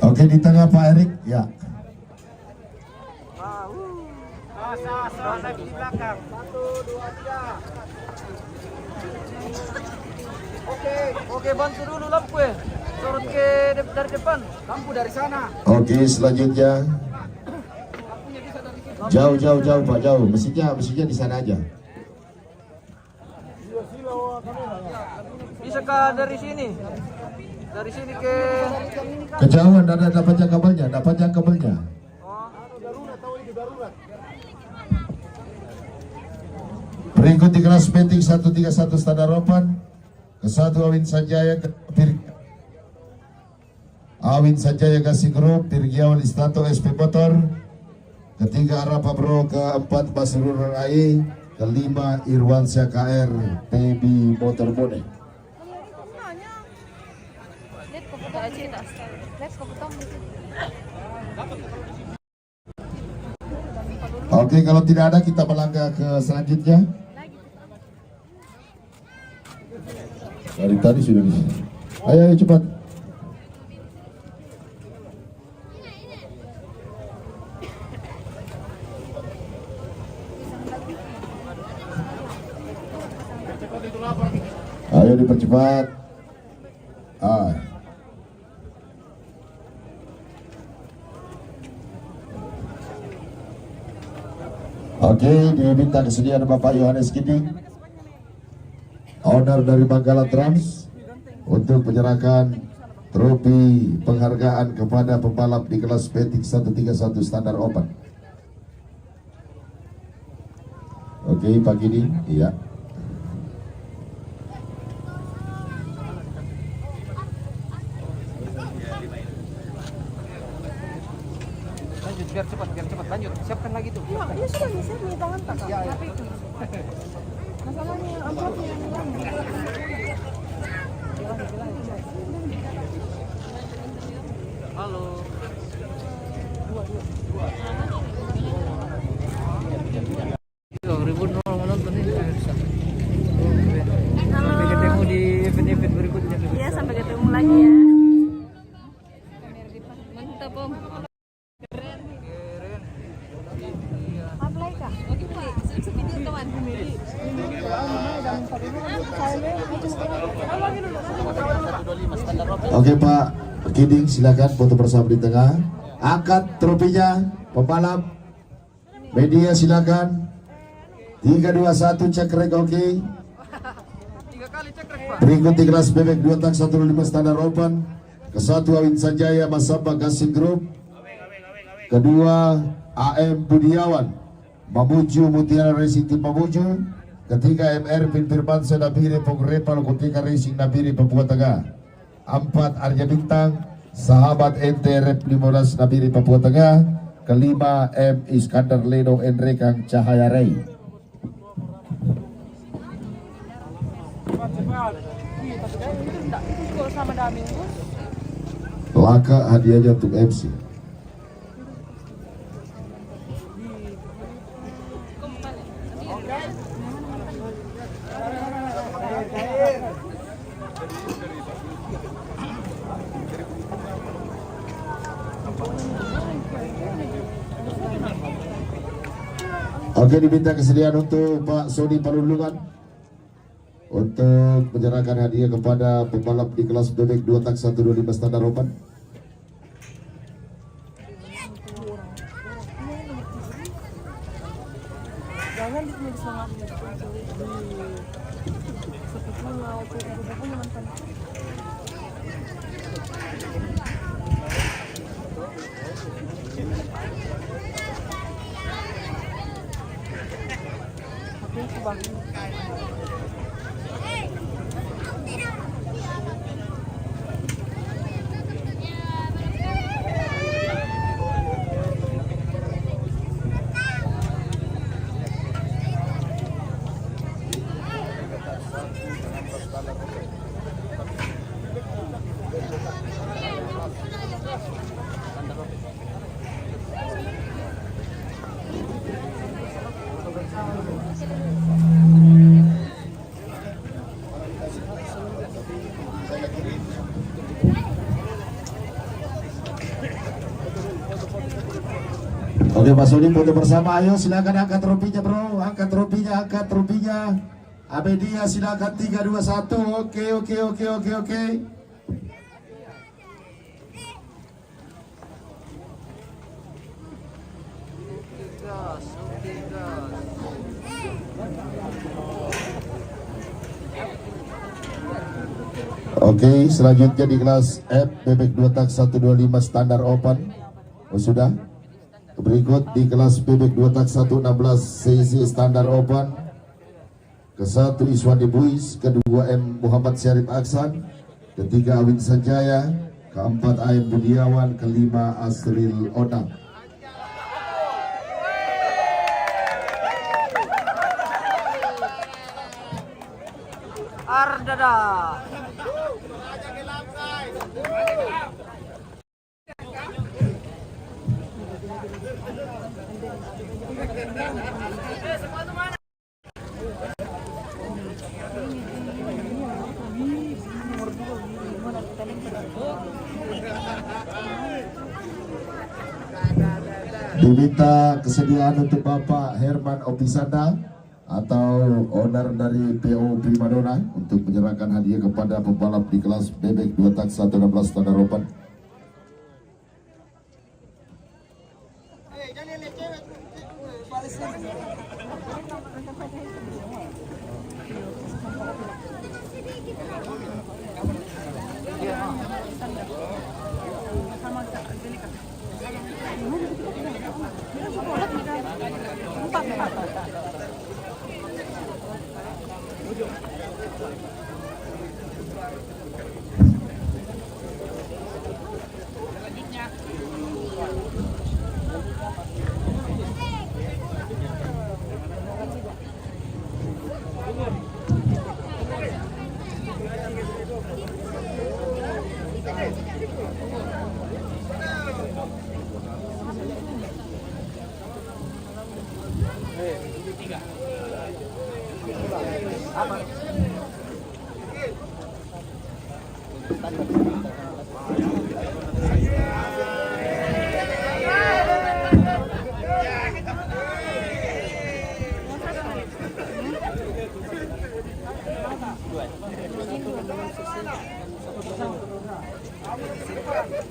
Oke, di tengah Pak Erik, ya. Lagi di belakang. 1, 2, 3. Oke, bantu dulu lampu ya. Sorot ke dari depan. Lampu dari sana. Oke, selanjutnya. Jauh Pak, jauh. Mesinnya di sana aja. bisa kah dari sini? Dari sini ke Kejauhan, dapat yang kabelnya. Berikut di kelas penting 131 standar open. Ke-1 Awin Sanjaya Gasing Group, Tirgiawan Istanto SP Motor. Ke-3 Arapa Bro, ke-4 Basrul AI, ke-5 Irwansyah KR PB Motor Mode. Oke, kalau tidak ada kita melangkah ke selanjutnya. Dari tadi sudah di sini. Ayo cepat. Ayo dipercepat. Oke, diminta kesediaan Bapak Yohanes Kiding, owner dari Manggala Trans, untuk menyerahkan trofi penghargaan kepada pembalap di kelas Petik 131 standar open. Oke, Pak Kiding, iya. biar cepat lanjut, siapkan lagi tuh. Iya, dia sudah bisa di tangan kakak. Tapi itu masalahnya yang amplopnya yang hilang. Halo. Ribut menonton ini pemirsa. Sampai ketemu di event-event berikutnya. Iya, sampai ketemu lagi ya. Mantap Om. Oke Pak Kiding, silakan foto bersama di tengah. Angkat trofinya, pembalap. Media silakan. 3, 2, 1 cek rek, oke. 3 kali cek rek Pak. Berikut di kelas bebek 2 tak 105 standar open. Ke-1 Awin Sanjaya Masamba Gasing Group. Kedua AM Budiawan Mamuju Mutiara Racing Team Mamuju. Ketiga MR Bin Firmansyah Nabiri Pogrepal Kutika Racing Nabiri Papua Tengah. 4 Arya Bintang Sahabat NT Rep 15 Nabiri Papua Tengah. Kelima M Iskandar Leno Enrekang Cahaya Ray. Laka hadiahnya untuk MC. Oke, diminta kesediaan untuk Pak Sony Palulungan untuk menyerahkan hadiah kepada pembalap di kelas bebek 2 tak 125 standar open. Jangan disemangat. Oke Pak Sony, foto bersama, ayo silakan angkat trofinya bro, angkat trofinya. Amedia silakan 3, 2, 1. Oke. Oke, selanjutnya di kelas F bebek 2 tak 125 standar open. Oh, sudah. Berikut di kelas bebek 2 tak 116 cc standar open. Ke-1 Iswandi Buis, kedua M Muhammad Syarif Aksan, ketiga Awin Sanjaya, keempat Aim Budiawan, kelima Asril Odang. Ardada. Diminta kesediaan untuk Bapak Herman Opisanda atau owner dari PO Primadona untuk menyerahkan hadiah kepada pembalap di kelas bebek 2 tak 116 standar open.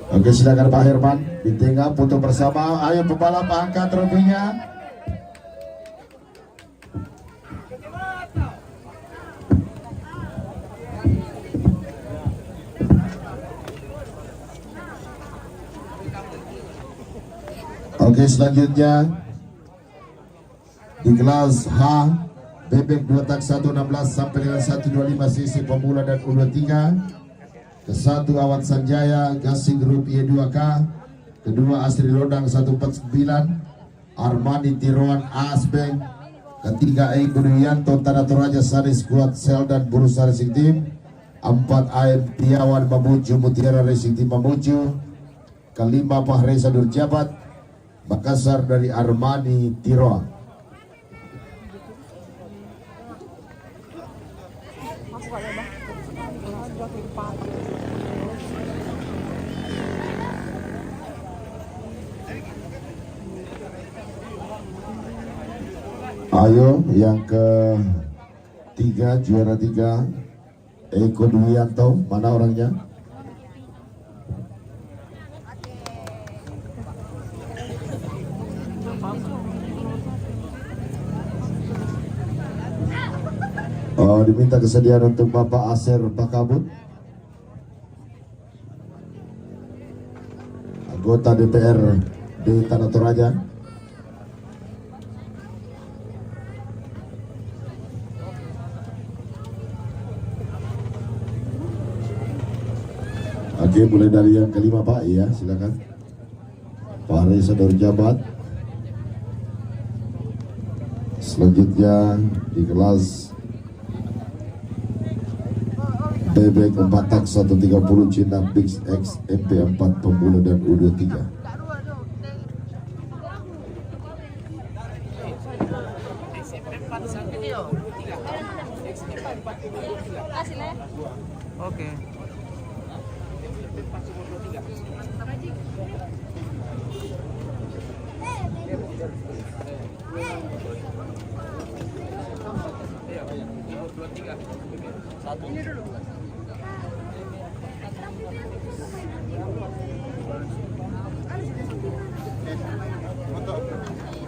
Oke, silakan Pak Herman di tengah foto bersama. Ayo pembalap angkat trofinya. Oke, selanjutnya di kelas H bebek 2 tak 116 sampai dengan 125 cc pemula dan U23. Ke-1 Awan Sanjaya Gasing Group Y2K, kedua Asri Lodang 149, Armani Tiroan Asbeng, ketiga Eko Duyanto Tanah Toraja Sari Squad Sel dan Burusa Racing Team, 4 AM Tiawan Mamuju Mutiara Racing Team Mamuju, kelima Fahreza Nurjabat Makassar dari Armani Tiroan. Ayo yang ke-3 juara 3 Eko Duyanto, mana orangnya? Oh, diminta kesediaan untuk Bapak Aser Pakabut, anggota DPR di Tanah Toraja. Oke, mulai dari yang kelima Pak, iya silakan. Pak Reza Nurjabat. Selanjutnya di kelas bebek 4 tak 130 Cina Bix X MP4 pemula dan U23. Oke.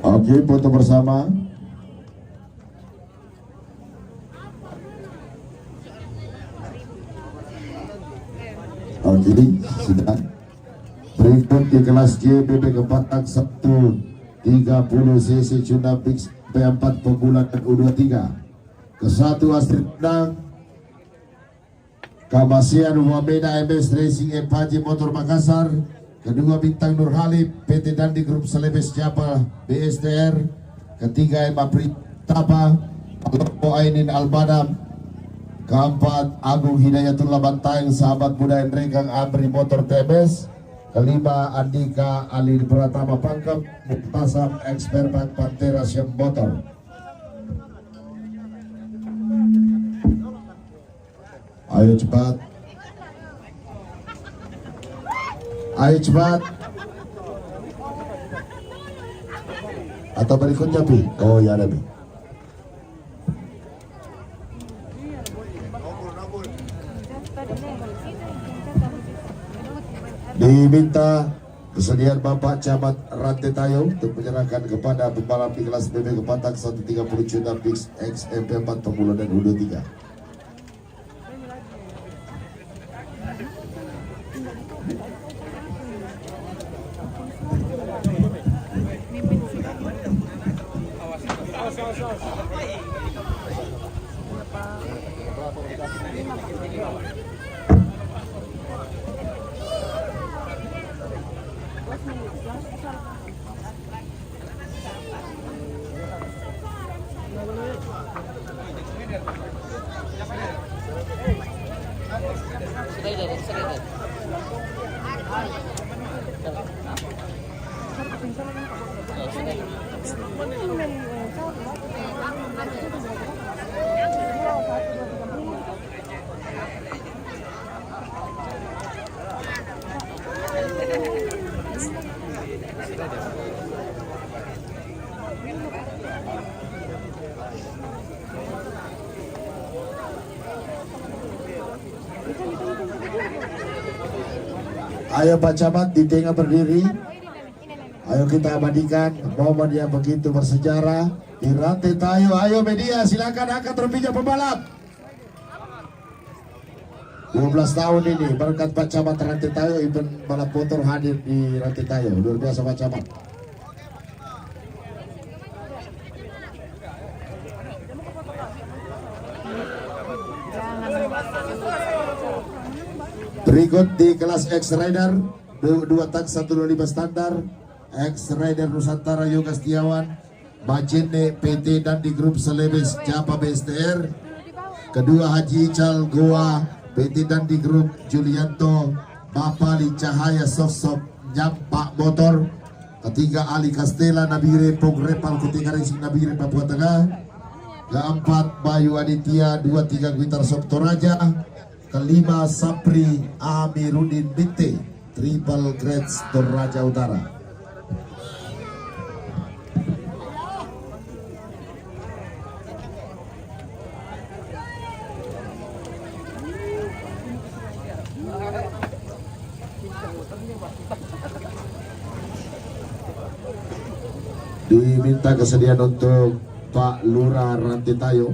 Oke, foto bersama. Jadi sudah. Berikut di kelas J BB Kepatak Sabtu 30 cc Cunapix P4 pembulan dan U23. Ke-1 Astrid Nang Kamasian Wamena MS Racing Epaji Motor Makassar. Kedua Bintang Nur Halib PT Dandi Grup Selebes Japa BSDR. Ketiga Emma Pritapa Lopo Ainin Albanam. Keempat Agung Hidayatullah Bantayang Sahabat Muda Enrekang Amri Motor TMS. Kelima Andika Ali Pratama Pangkep Muktasam Eksperman Pantera Syam Motor. Ayo cepat. Ayo cepat. Atau berikutnya Pi? Oh ya ada Pi. Diminta kesediaan Bapak Camat Rantai Tayo untuk menyerahkan kepada pembalap di kelas BB Kepatak 130 Cunapix XMP4 pemula dan U23. Ayo Pak Camat di tengah berdiri. Ayo kita abadikan momen yang begitu bersejarah di Rantai Tayo. Ayo media silakan angkat trofinya pembalap. 12 tahun ini berkat Pak Camat Rantai Tayo, event balap motor hadir di Rantai Tayo. Luar biasa Pak Camat. Berikut di kelas X-Rider 2 tak 125 standar X-Rider Nusantara Yoga Setiawan Majene PT Dandi Grup Selebes Japa BSTR. Kedua Haji Ical Goa PT Dandi Grup Julianto Bapali Cahaya Sosok Nyampak Motor. Ketiga Ali Castella Nabire Pogrepal Kutinga Racing Nabire Papua Tengah. Keempat Bayu Aditya 23 Gitar Soptoraja. Kelima Sapri Amirudin Binti Triple Grades Toraja Utara. Diminta kesediaan untuk Pak Lurah Rantai Tayo.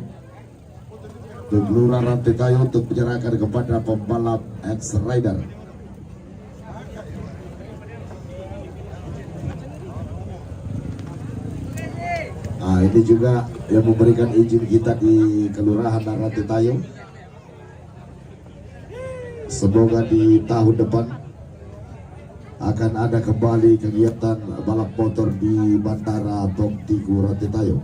Lurah Rantai Tayo untuk menyerahkan kepada pembalap X-Rider. Nah ini juga yang memberikan izin kita di Kelurahan Rantai Tayo. Semoga di tahun depan akan ada kembali kegiatan balap motor di Bandara Tongtiku Rantai Tayo.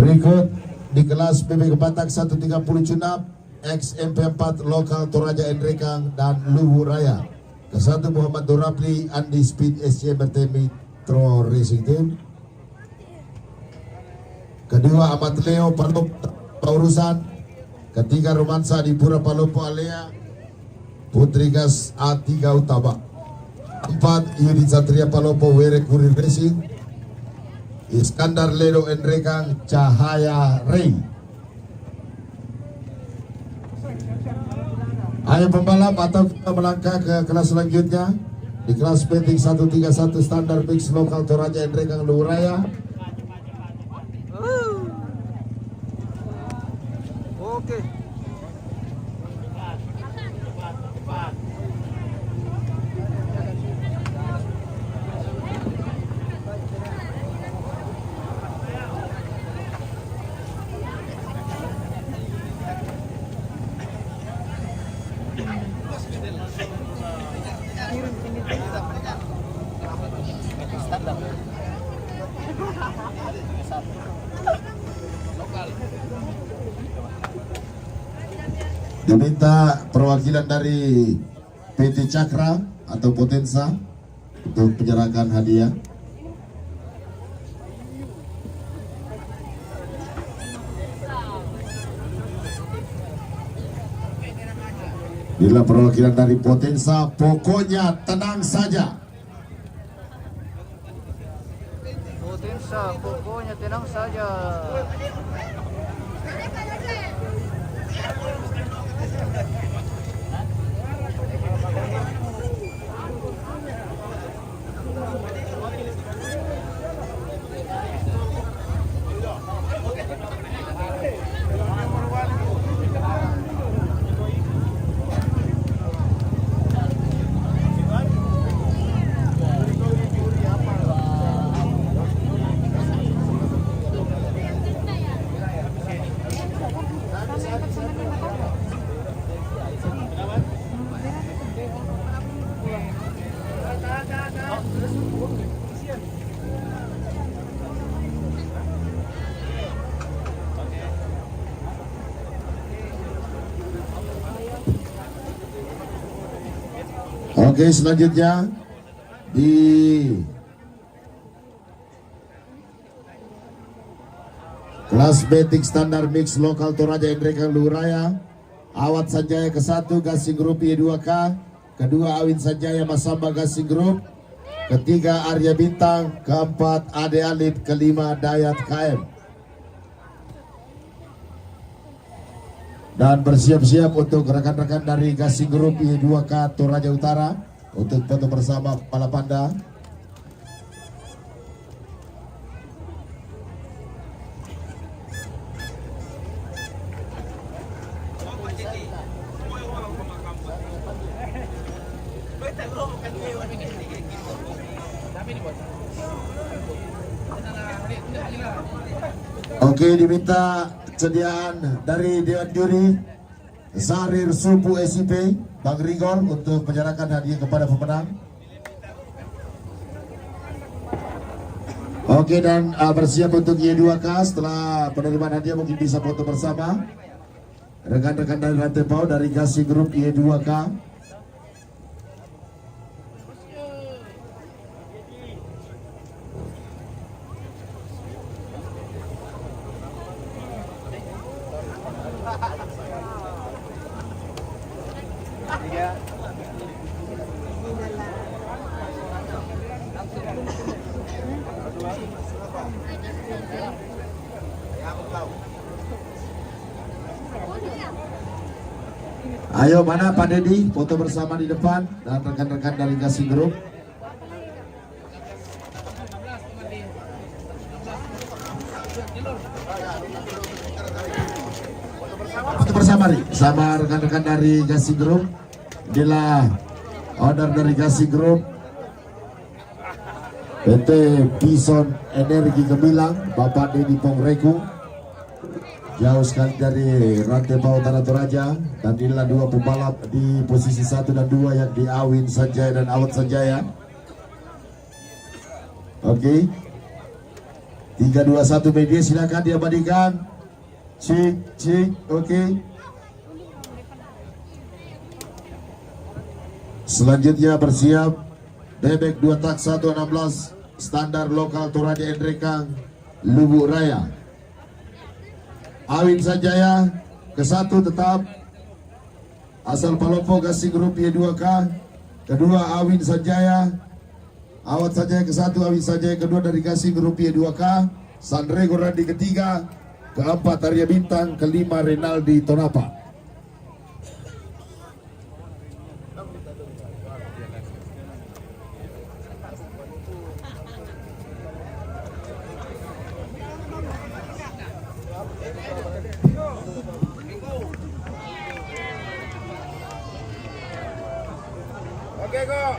Berikut di kelas PB Kebatak 130 Cunap XMP4 Lokal Toraja Endrekang dan Luwu Raya. Ke-1 Muhammad Dorapli Andi Speed SCMRT Metro Racing Team. Kedua Ahmad Leo Palop Paurusan. Ketiga Romansa di Pura Palopo Alea Putri Gas A3 Utama. 4 Yudit Satria Palopo Were Kurir Racing. Iskandar Ledo Endrekang Cahaya Rey. Ayo pembalap atau kita melangkah ke kelas selanjutnya. Di kelas peting 131 standar mix lokal Toraja Endrekang Luwu Raya. Oke. Diminta perwakilan dari PT Cakra atau Potensa untuk penyerahan hadiah. Bila perwakilan dari Potensa, pokoknya tenang saja. Potensa, pokoknya tenang saja. Oke, selanjutnya di kelas betting standar mix lokal Toraja Endrekang Luwu Raya, Awat Sanjaya ke-1 Gasing Group Y2K, kedua Awin Sanjaya Masamba Gasing Group, ketiga Arya Bintang, keempat Ade Alip, kelima Dayat KM. Dan bersiap-siap untuk rekan-rekan dari Gasing Group Y2K Toraja Utara untuk foto bersama kepala panda. Oke, diminta sediaan dari Dewan Juri Sarir Supu SIP Bang Rigol untuk menyerahkan hadiah kepada pemenang. Oke, dan bersiap untuk Y2K. Setelah penerimaan hadiah mungkin bisa foto bersama rekan-rekan dari Rantai Pau dari Gasing Group Y2K. Ayo, mana Pak Dedi, foto bersama di depan dan rekan-rekan dari Gasing Group. Foto bersama nih sama rekan-rekan dari Gasing Group. Inilah owner dari Gasing Group, PT Bison Energi Gemilang, Bapak Dedi Pongreku. Jauh sekali dari rantai bawah Tanah Toraja. Dan inilah dua pembalap di posisi 1 dan 2 yang di Awin Sanjaya dan Awat Sanjaya. Oke. 3, 2, 1 media silakan diabadikan. Cik, oke. Selanjutnya bersiap bebek 2 tak 116 standar lokal Toraja Endrekang Lubuk Raya. Awin Sanjaya ke 1 tetap asal Palopo Gasing Grup Y2K. Kedua Awin Sanjaya, Awat Sanjaya ke 1, Awin Sanjaya kedua dari Gasing Grup Y2K. Sandrego Randi ketiga, keempat Arya Bintang, kelima Renaldi Tonapa. Oke, kok.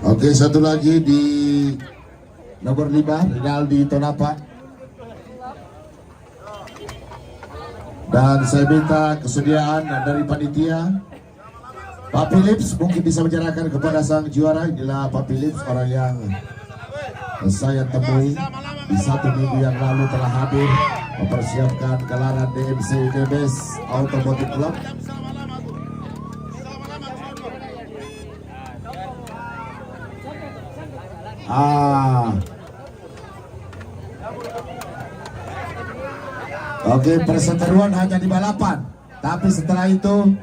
Oke, satu lagi di nomor 5 Renaldi Tonapa. Dan saya minta kesediaan dari panitia Pak Philips mungkin bisa menyerahkan kepada sang juara. Inilah Pak Philips, orang yang saya temui di 1 minggu yang lalu telah hadir mempersiapkan gelaran DMC Debes Automotive Club. Oke, perseteruan hanya di balapan, tapi setelah itu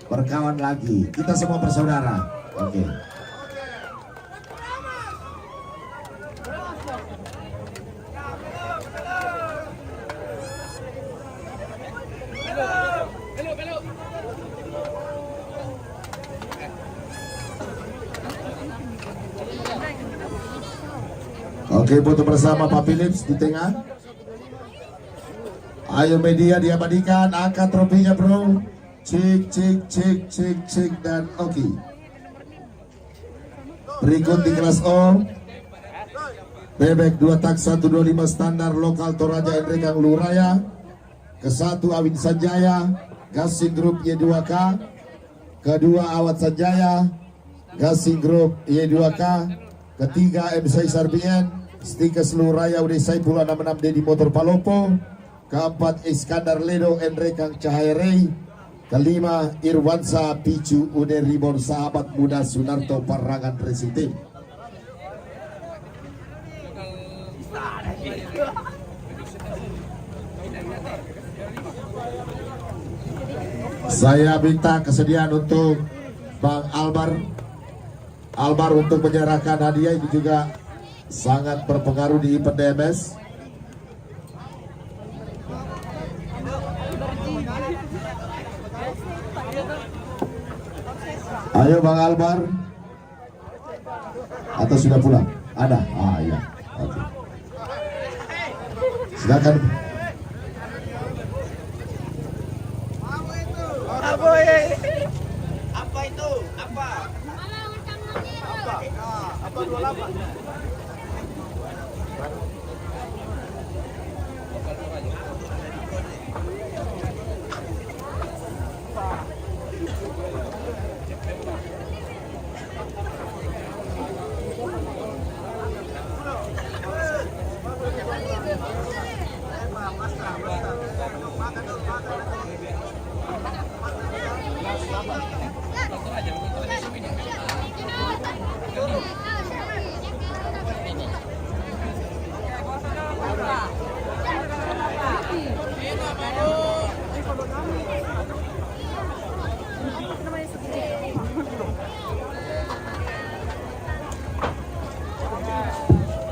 berkawan lagi. Kita semua bersaudara. Oke. Oke, foto bersama Pak Philips di tengah. Ayo media diabadikan, angkat trofinya bro. Cek dan oke. Berikut di kelas O bebek 2 tak 125 standar lokal Toraja Endrekang Luraya. Ke 1 Awin Sanjaya Gasing Grup Y2K. Kedua Awat Sanjaya Gasing Grup Y2K. Ketiga MC Sarbien Stikes Luraya Ude Saipul 66 Dedi Motor Palopo. Keempat Iskandar Ledo Endrekang Cahaya Rey. Kelima Irwansa Picu Ude Ribon Sahabat Muda Sunarto Parangan Resitim. Saya minta kesediaan untuk Bang Albar untuk menyerahkan hadiah. Ini juga sangat berpengaruh di event DMS. Ayo Bang Albar. Atau sudah pulang? Ada? Iya. Oke. Silakan. Apa itu? Apa? Apa 28?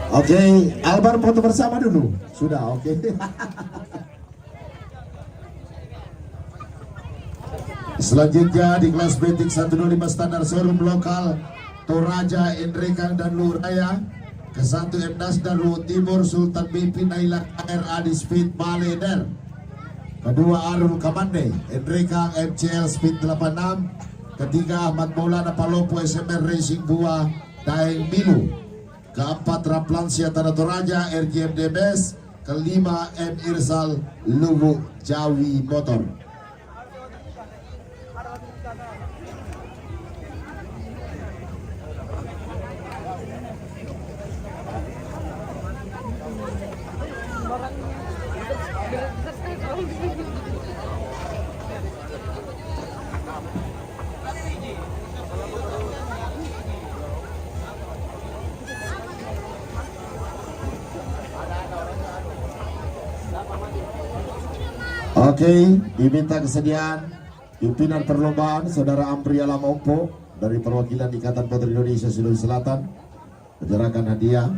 Oke, Albar foto bersama dulu. Sudah, oke. Selanjutnya di kelas Betik 125 standar showroom lokal Toraja Endrekang dan Luraya. Ke 1 M Nasdar Luhut Timur Sultan BP Naila RA di Speed Baleder. kedua Arul Kamande, Enrika MCL Speed 86, ketiga Ahmad Maulana Palopo SMR Racing Buah Daeng Milu, keempat Raplansia Tanah Toraja RGM DBS, kelima M Irsal Lubuk Jawi Motor. Oke, diminta kesediaan pimpinan perlombaan Saudara Ampri Alamompo dari perwakilan Ikatan Motor Indonesia Sulawesi Selatan menyerahkan hadiah.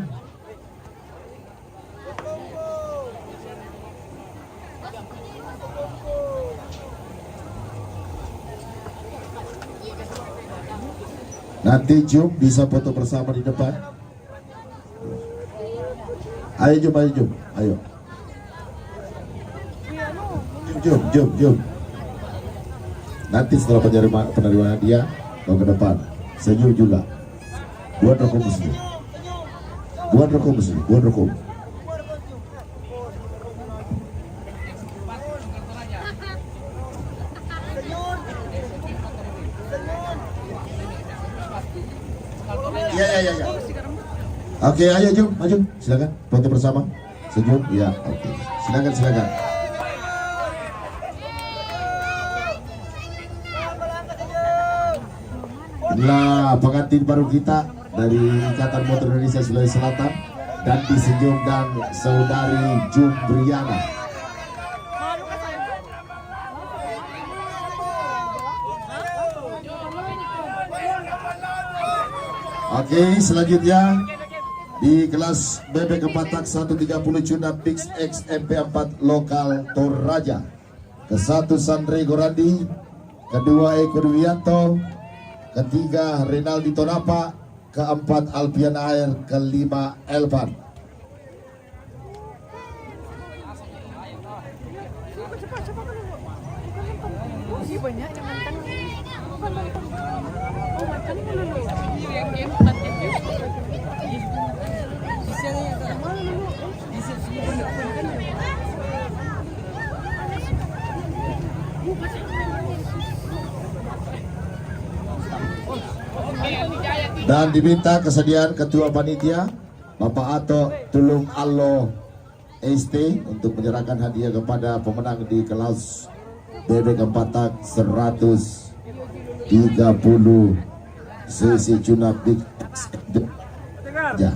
Nanti Jum bisa foto bersama di depan. Ayo Jum, ayo Jum, ayo. Jom. Nanti setelah penerimaan hadiah mau ke depan. Senyum juga. Buat rokok muslim. Buat rokok. Ya. Oke, ayo Jum, maju. Silakan foto bersama. Senyum, ya. Oke. Silakan. Inilah pengantin baru kita dari Ikatan Motor Indonesia Sulawesi Selatan dan disenyum dan saudari Jumbriana. Oke, selanjutnya di kelas bebek kepatak 130 Cunda Pix X MP4 lokal Toraja. Ke-1 Sandre Gorandi, kedua Eko Dwianto, ketiga Renaldi Tonapa, keempat Alpian Air, kelima Elvan. Dan diminta kesediaan Ketua Panitia Bapak Ato Tulung Allo ST untuk menyerahkan hadiah kepada pemenang di kelas bebek kepatak 130 cc Cuna Big ya.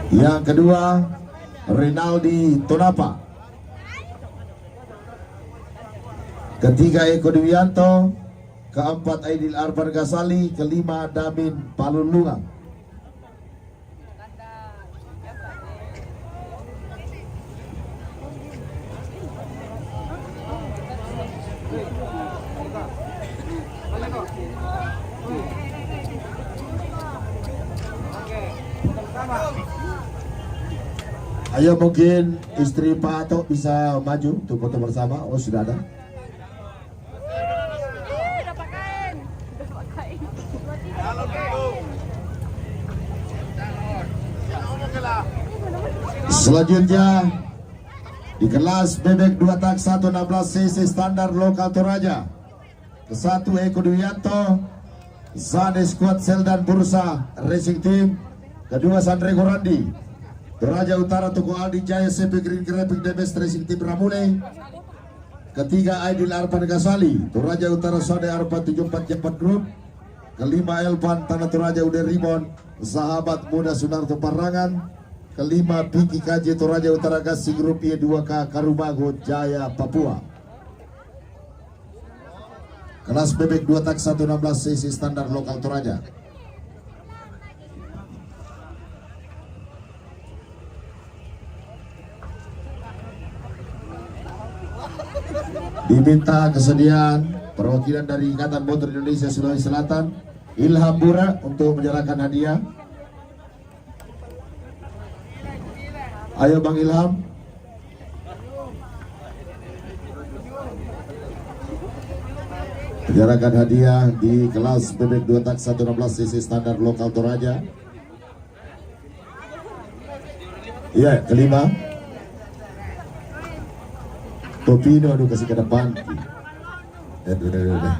Yang kedua Renaldi Tonapa, ketiga Eko Dwianto, keempat Aidil Arfan Ghazali, kelima Damin Palulungang. Ayo mungkin istri Pak Ato bisa maju untuk foto bersama. Oh sudah ada. Selanjutnya di kelas bebek 2 tak 116 cc standar lokal Toraja, ke-1 Eko Dwianto, Zane Squad Seldan Bursa Racing Team, kedua Sandre Gorandi, Toraja Utara Tuku Aldi Jaya CP Green Graphic DBS Racing Team Ramune, ketiga Aidil Arfan Ghazali, Toraja Utara Sode Arfan 74 Japat Group, kelima Elvan Tanah Toraja Ude Ribon, Sahabat Muda Sunarto Parangan, kelima Piki KJ Toraja Utara Gasing Grup Y2K Karumago Jaya Papua. Kelas bebek 2 tak 116 cc standar lokal Toraja. Diminta kesediaan perwakilan dari Ikatan Motor Indonesia Sulawesi Selatan, Ilham Bura, untuk menyerahkan hadiah. Ayo Bang Ilham. Menyerahkan hadiah di kelas bebek 2 tak 116 cc standar lokal Toraja. Iya, kelima Topino, aduh kasih ke depan. Udah.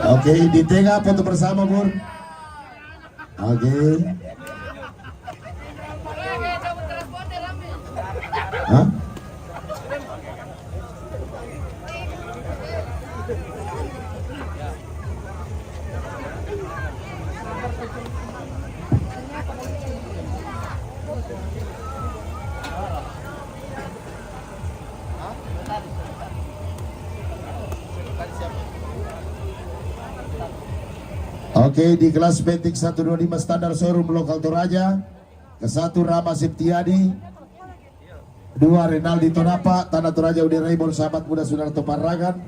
Oke, di tengah foto bersama, Bur. Oke. Hah? Oke, di kelas Betik 125 standar showroom lokal Toraja, ke-1 Rama Septiadi, 2 Renaldi Tonapa, Tanah Toraja Ude Raymond Sahabat Muda Sunarto Paragan,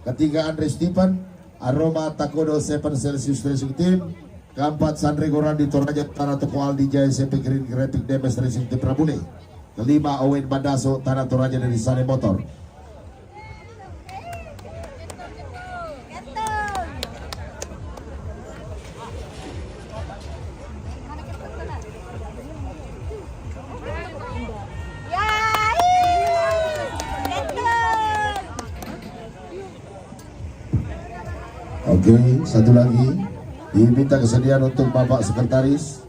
ke-3 Andre Stephen, Aroma Takodo 7 Celsius Racing Team, ke-4 Sandre Gorandi Toraja Tanah Toko Aldi Jaya SMP Green Graphic Demes Racing Team Prabune, ke-5 Owen Bandaso Tanah Toraja dari Sane Motor. Oke, satu lagi diminta kesediaan untuk Bapak Sekretaris.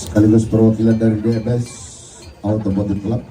Sekaligus perwakilan dari DMS Automotive Club.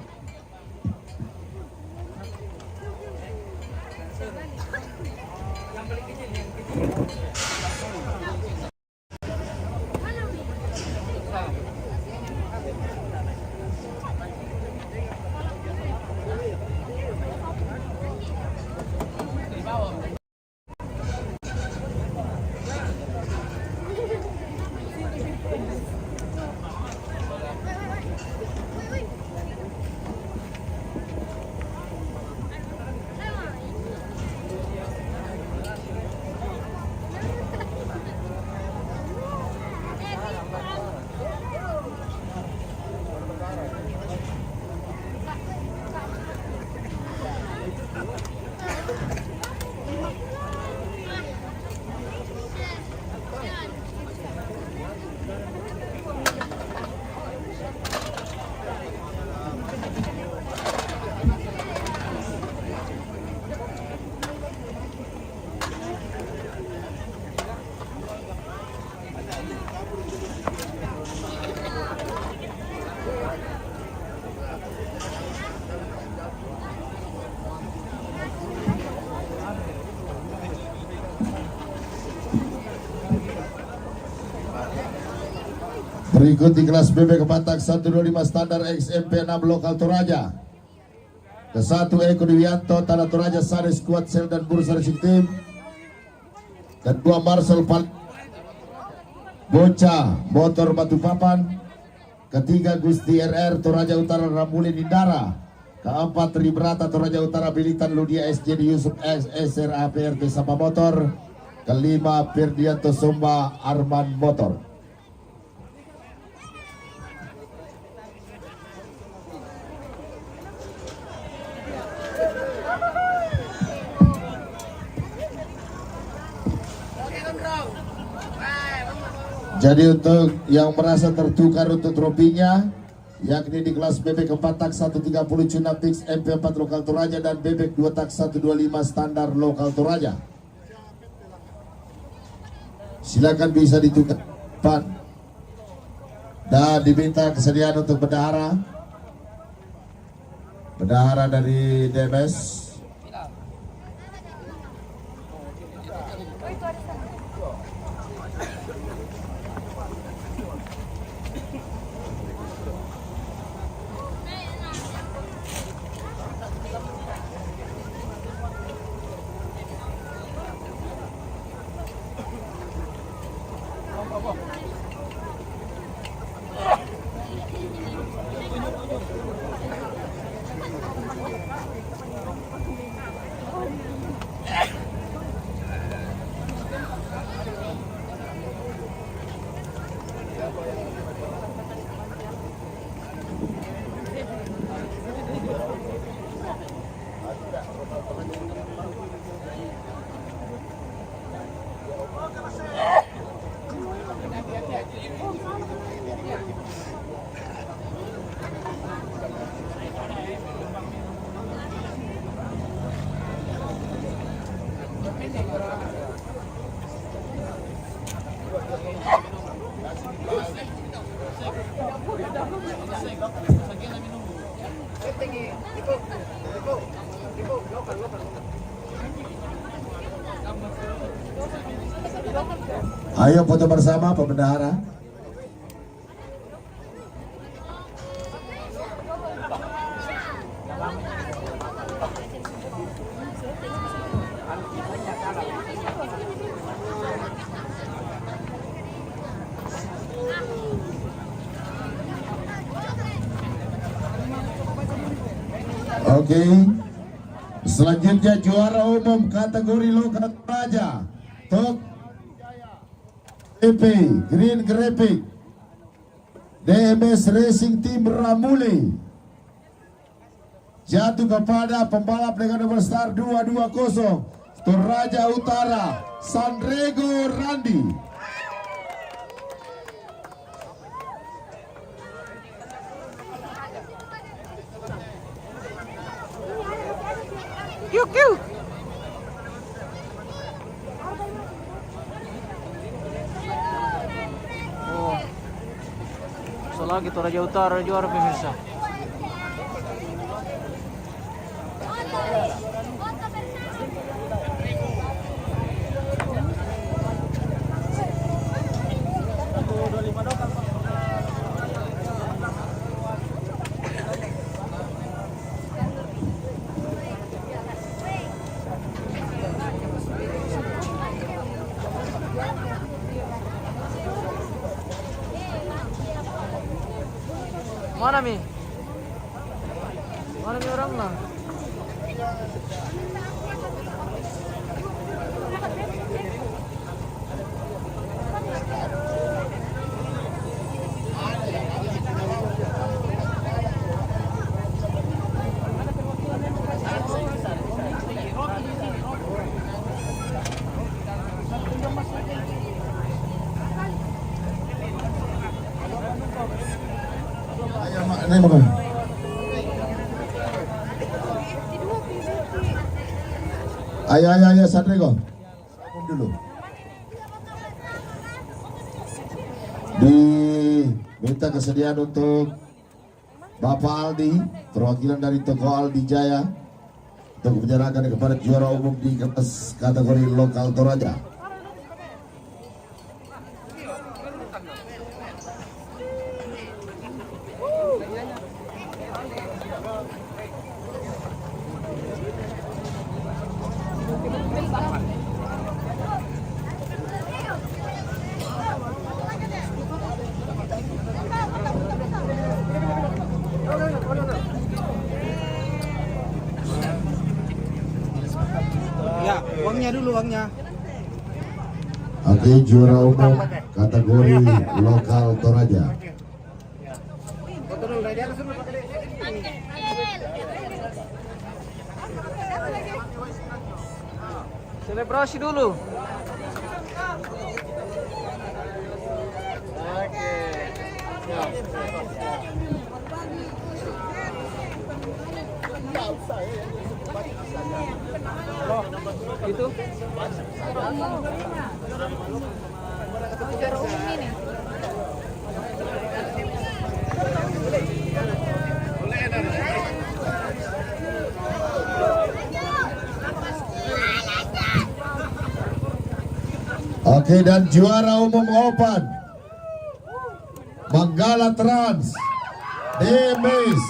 Berikut di kelas BB Kebatak 125 standar XMP 6 lokal Toraja, ke-1 Eko Dewianto Tanah Toraja Sane Squad Sel dan Bursa Racing Team, ke-2 Marcel Bocah Motor Batu Papan, ke-3 Gusti RR Toraja Utara Ramuli Nindara, ke-4 Tribrata Toraja Utara Bilitan Ludia SJ Yusuf SR APRT Sapa Motor, ke-5 Firdianto Somba Arman Motor. Jadi untuk yang merasa tertukar untuk tropinya, yakni di kelas bebek 4 tak 130 Cuna Pix MP4 lokal Toraja dan bebek 2 tak 125 standar lokal Toraja, silakan bisa ditukar dan diminta kesediaan untuk bendahara dari DMS. Ayo foto bersama Pak Bendahara. Oke. Selanjutnya juara umum kategori lokal Toraja, Tok EP Green Graphic DMS Racing Team Ramuli, jatuh kepada pembalap dengan nomor start 220 Toraja Utara, Sandrego Randi. Yuk yuk. Oh, selagi Toraja Utara juara pemirsa. Mana Mi? Mana Mi orang lah? Ini apa? Ayo Sandrego. Dulu. Diminta kesediaan untuk Bapak Aldi, perwakilan dari toko Aldi Jaya, untuk menyerahkan kepada juara umum di kelas kategori lokal Toraja. Ya, uangnya dulu uangnya. Oke, juara umum kategori lokal Toraja. Foto dulu dari atas dulu pakai. Selebrasi dulu. Itu Juara umum ini. Oke, dan juara umum Open Manggala Trans DMS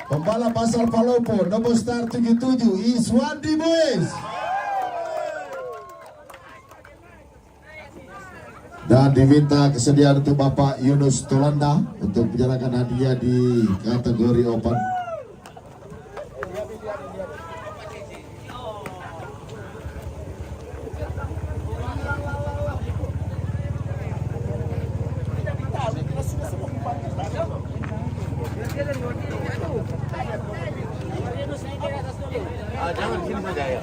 pembalap asal Palopo nomor start 77 Iswandi Boys. Dan diminta kesediaan untuk Bapak Yunus Tolanda untuk menyerahkan hadiah di kategori Open. Jangan di sini saja ya.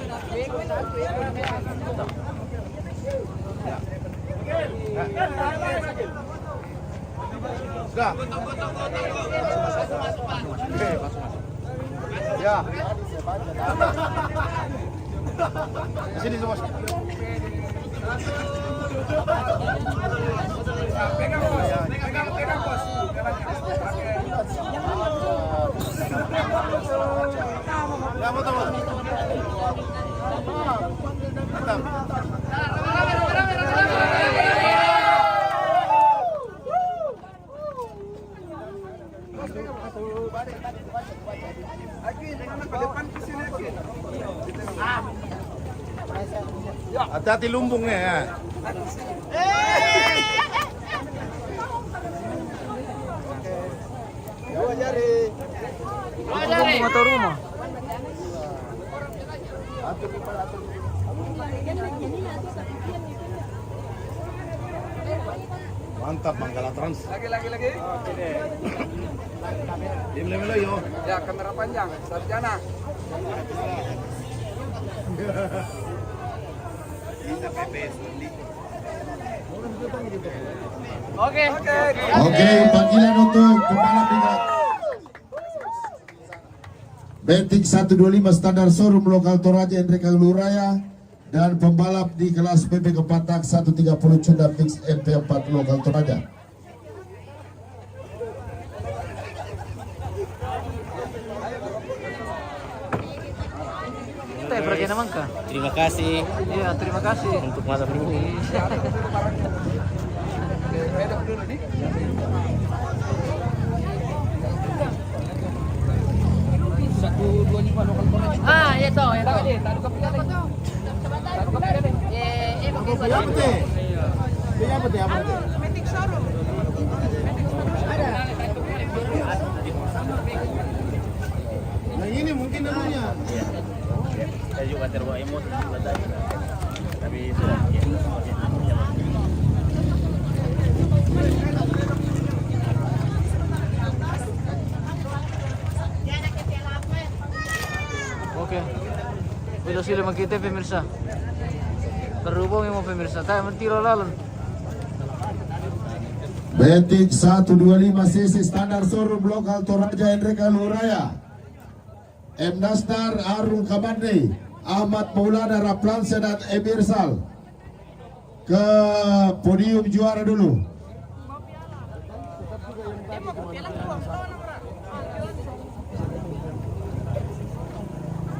Sudah. Oke, masuk. Ya. Di sini semua. Pegang bos. Ya, betul. Mantap. Hati-hati lumbungnya ya. lumbung atau rumah? Mantap Manggala Trans. Lagi. Dimulai yo. Ya, kamera panjang, sarjana. Oke, Panggilan untuk pembalap dengan Bentik 125 standar showroom lokal Toraja Hendrik Luraya dan pembalap di kelas PP Kepatak 130 Cunda Fix MP4 lokal Toraja. kita ya pergi namang ka. Terima kasih Iya, terima kasih. untuk malam ini. Ah, itu. Nah ini mungkin namanya. Saya juga terbawa emosi tapi sudah. Oke. Bila sila magkita pemirsa. Terhubung mo pemirsa. Tayo mentiro lalon. Bentik 125 cc standar showroom lokal Toraja Hendrik Luraya. M Nastar Arul Kamande, Ahmad Maulana Raplansa dan Emirsal ke podium juara dulu.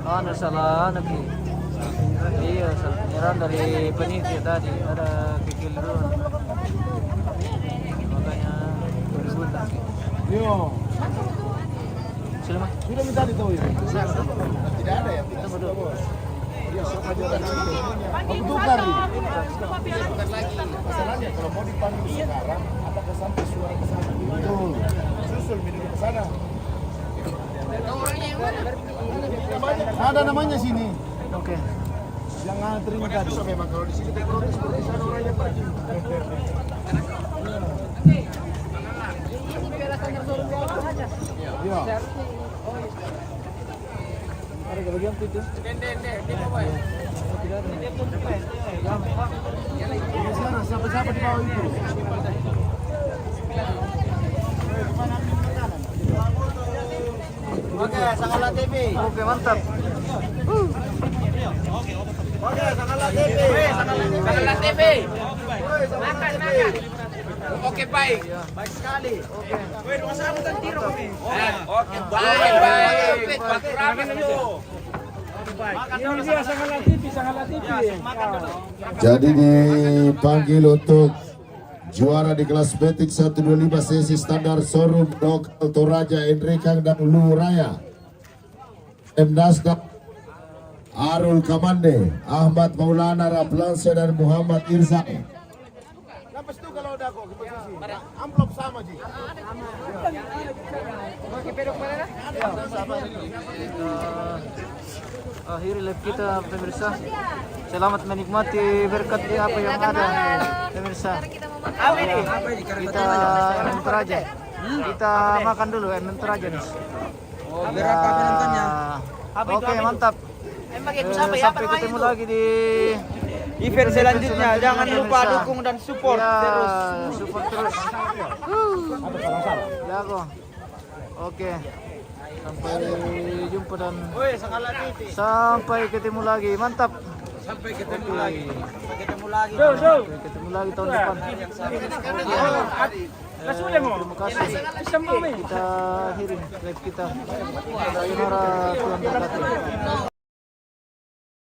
Ano salah lagi. Iya, salah penyerahan dari penitia tadi ada kekeliruan. Makanya beribut lagi. Yo. Sudah mah. Sudah minta ditahu itu. Tidak ada ya. Kita berdua. Mau tukar nih. Tukar lagi. Masalahnya kalau mau dipanggil sekarang, apakah sampai suara ke sana? Betul. Susul minum ke sana. Ada namanya sini. Oke. Yang nganterin tadi. Memang kalau di sini teknologi seperti sana orangnya pergi. Iya. Ada bagian itu. Di sana siapa-siapa di bawah itu. Oke, mantap. Oke, baik. Baik sekali. Oke. Oke, baik. Jadi dipanggil untuk juara di kelas Betik 125 sesi standar showroom lokal Toraja Enrikang dan Ulu Raya. M. Nasdaq, Arul Kamande, Ahmad Maulana Raplanse dan Muhammad Irzak. Lepas itu kalau udah kok posisi. Amplop sama, Ji. Akhiri live kita pemirsa. Selamat menikmati berkat apa yang ada pemirsa. Kita MM Toraja. Kita makan dulu MM Toraja nih. Berapa penontonnya? Oke, mantap. Sampai ketemu lagi di event selanjutnya. Jangan lupa dukung dan support terus. Support terus. Jago. Oke. Sampai jumpa dan sampai ketemu lagi. Mantap. Sampai ketemu lagi. Sampai ketemu lagi tahun depan. Terima kasih. Kita akhiri live kita. Sayonara, Tuhan berkati.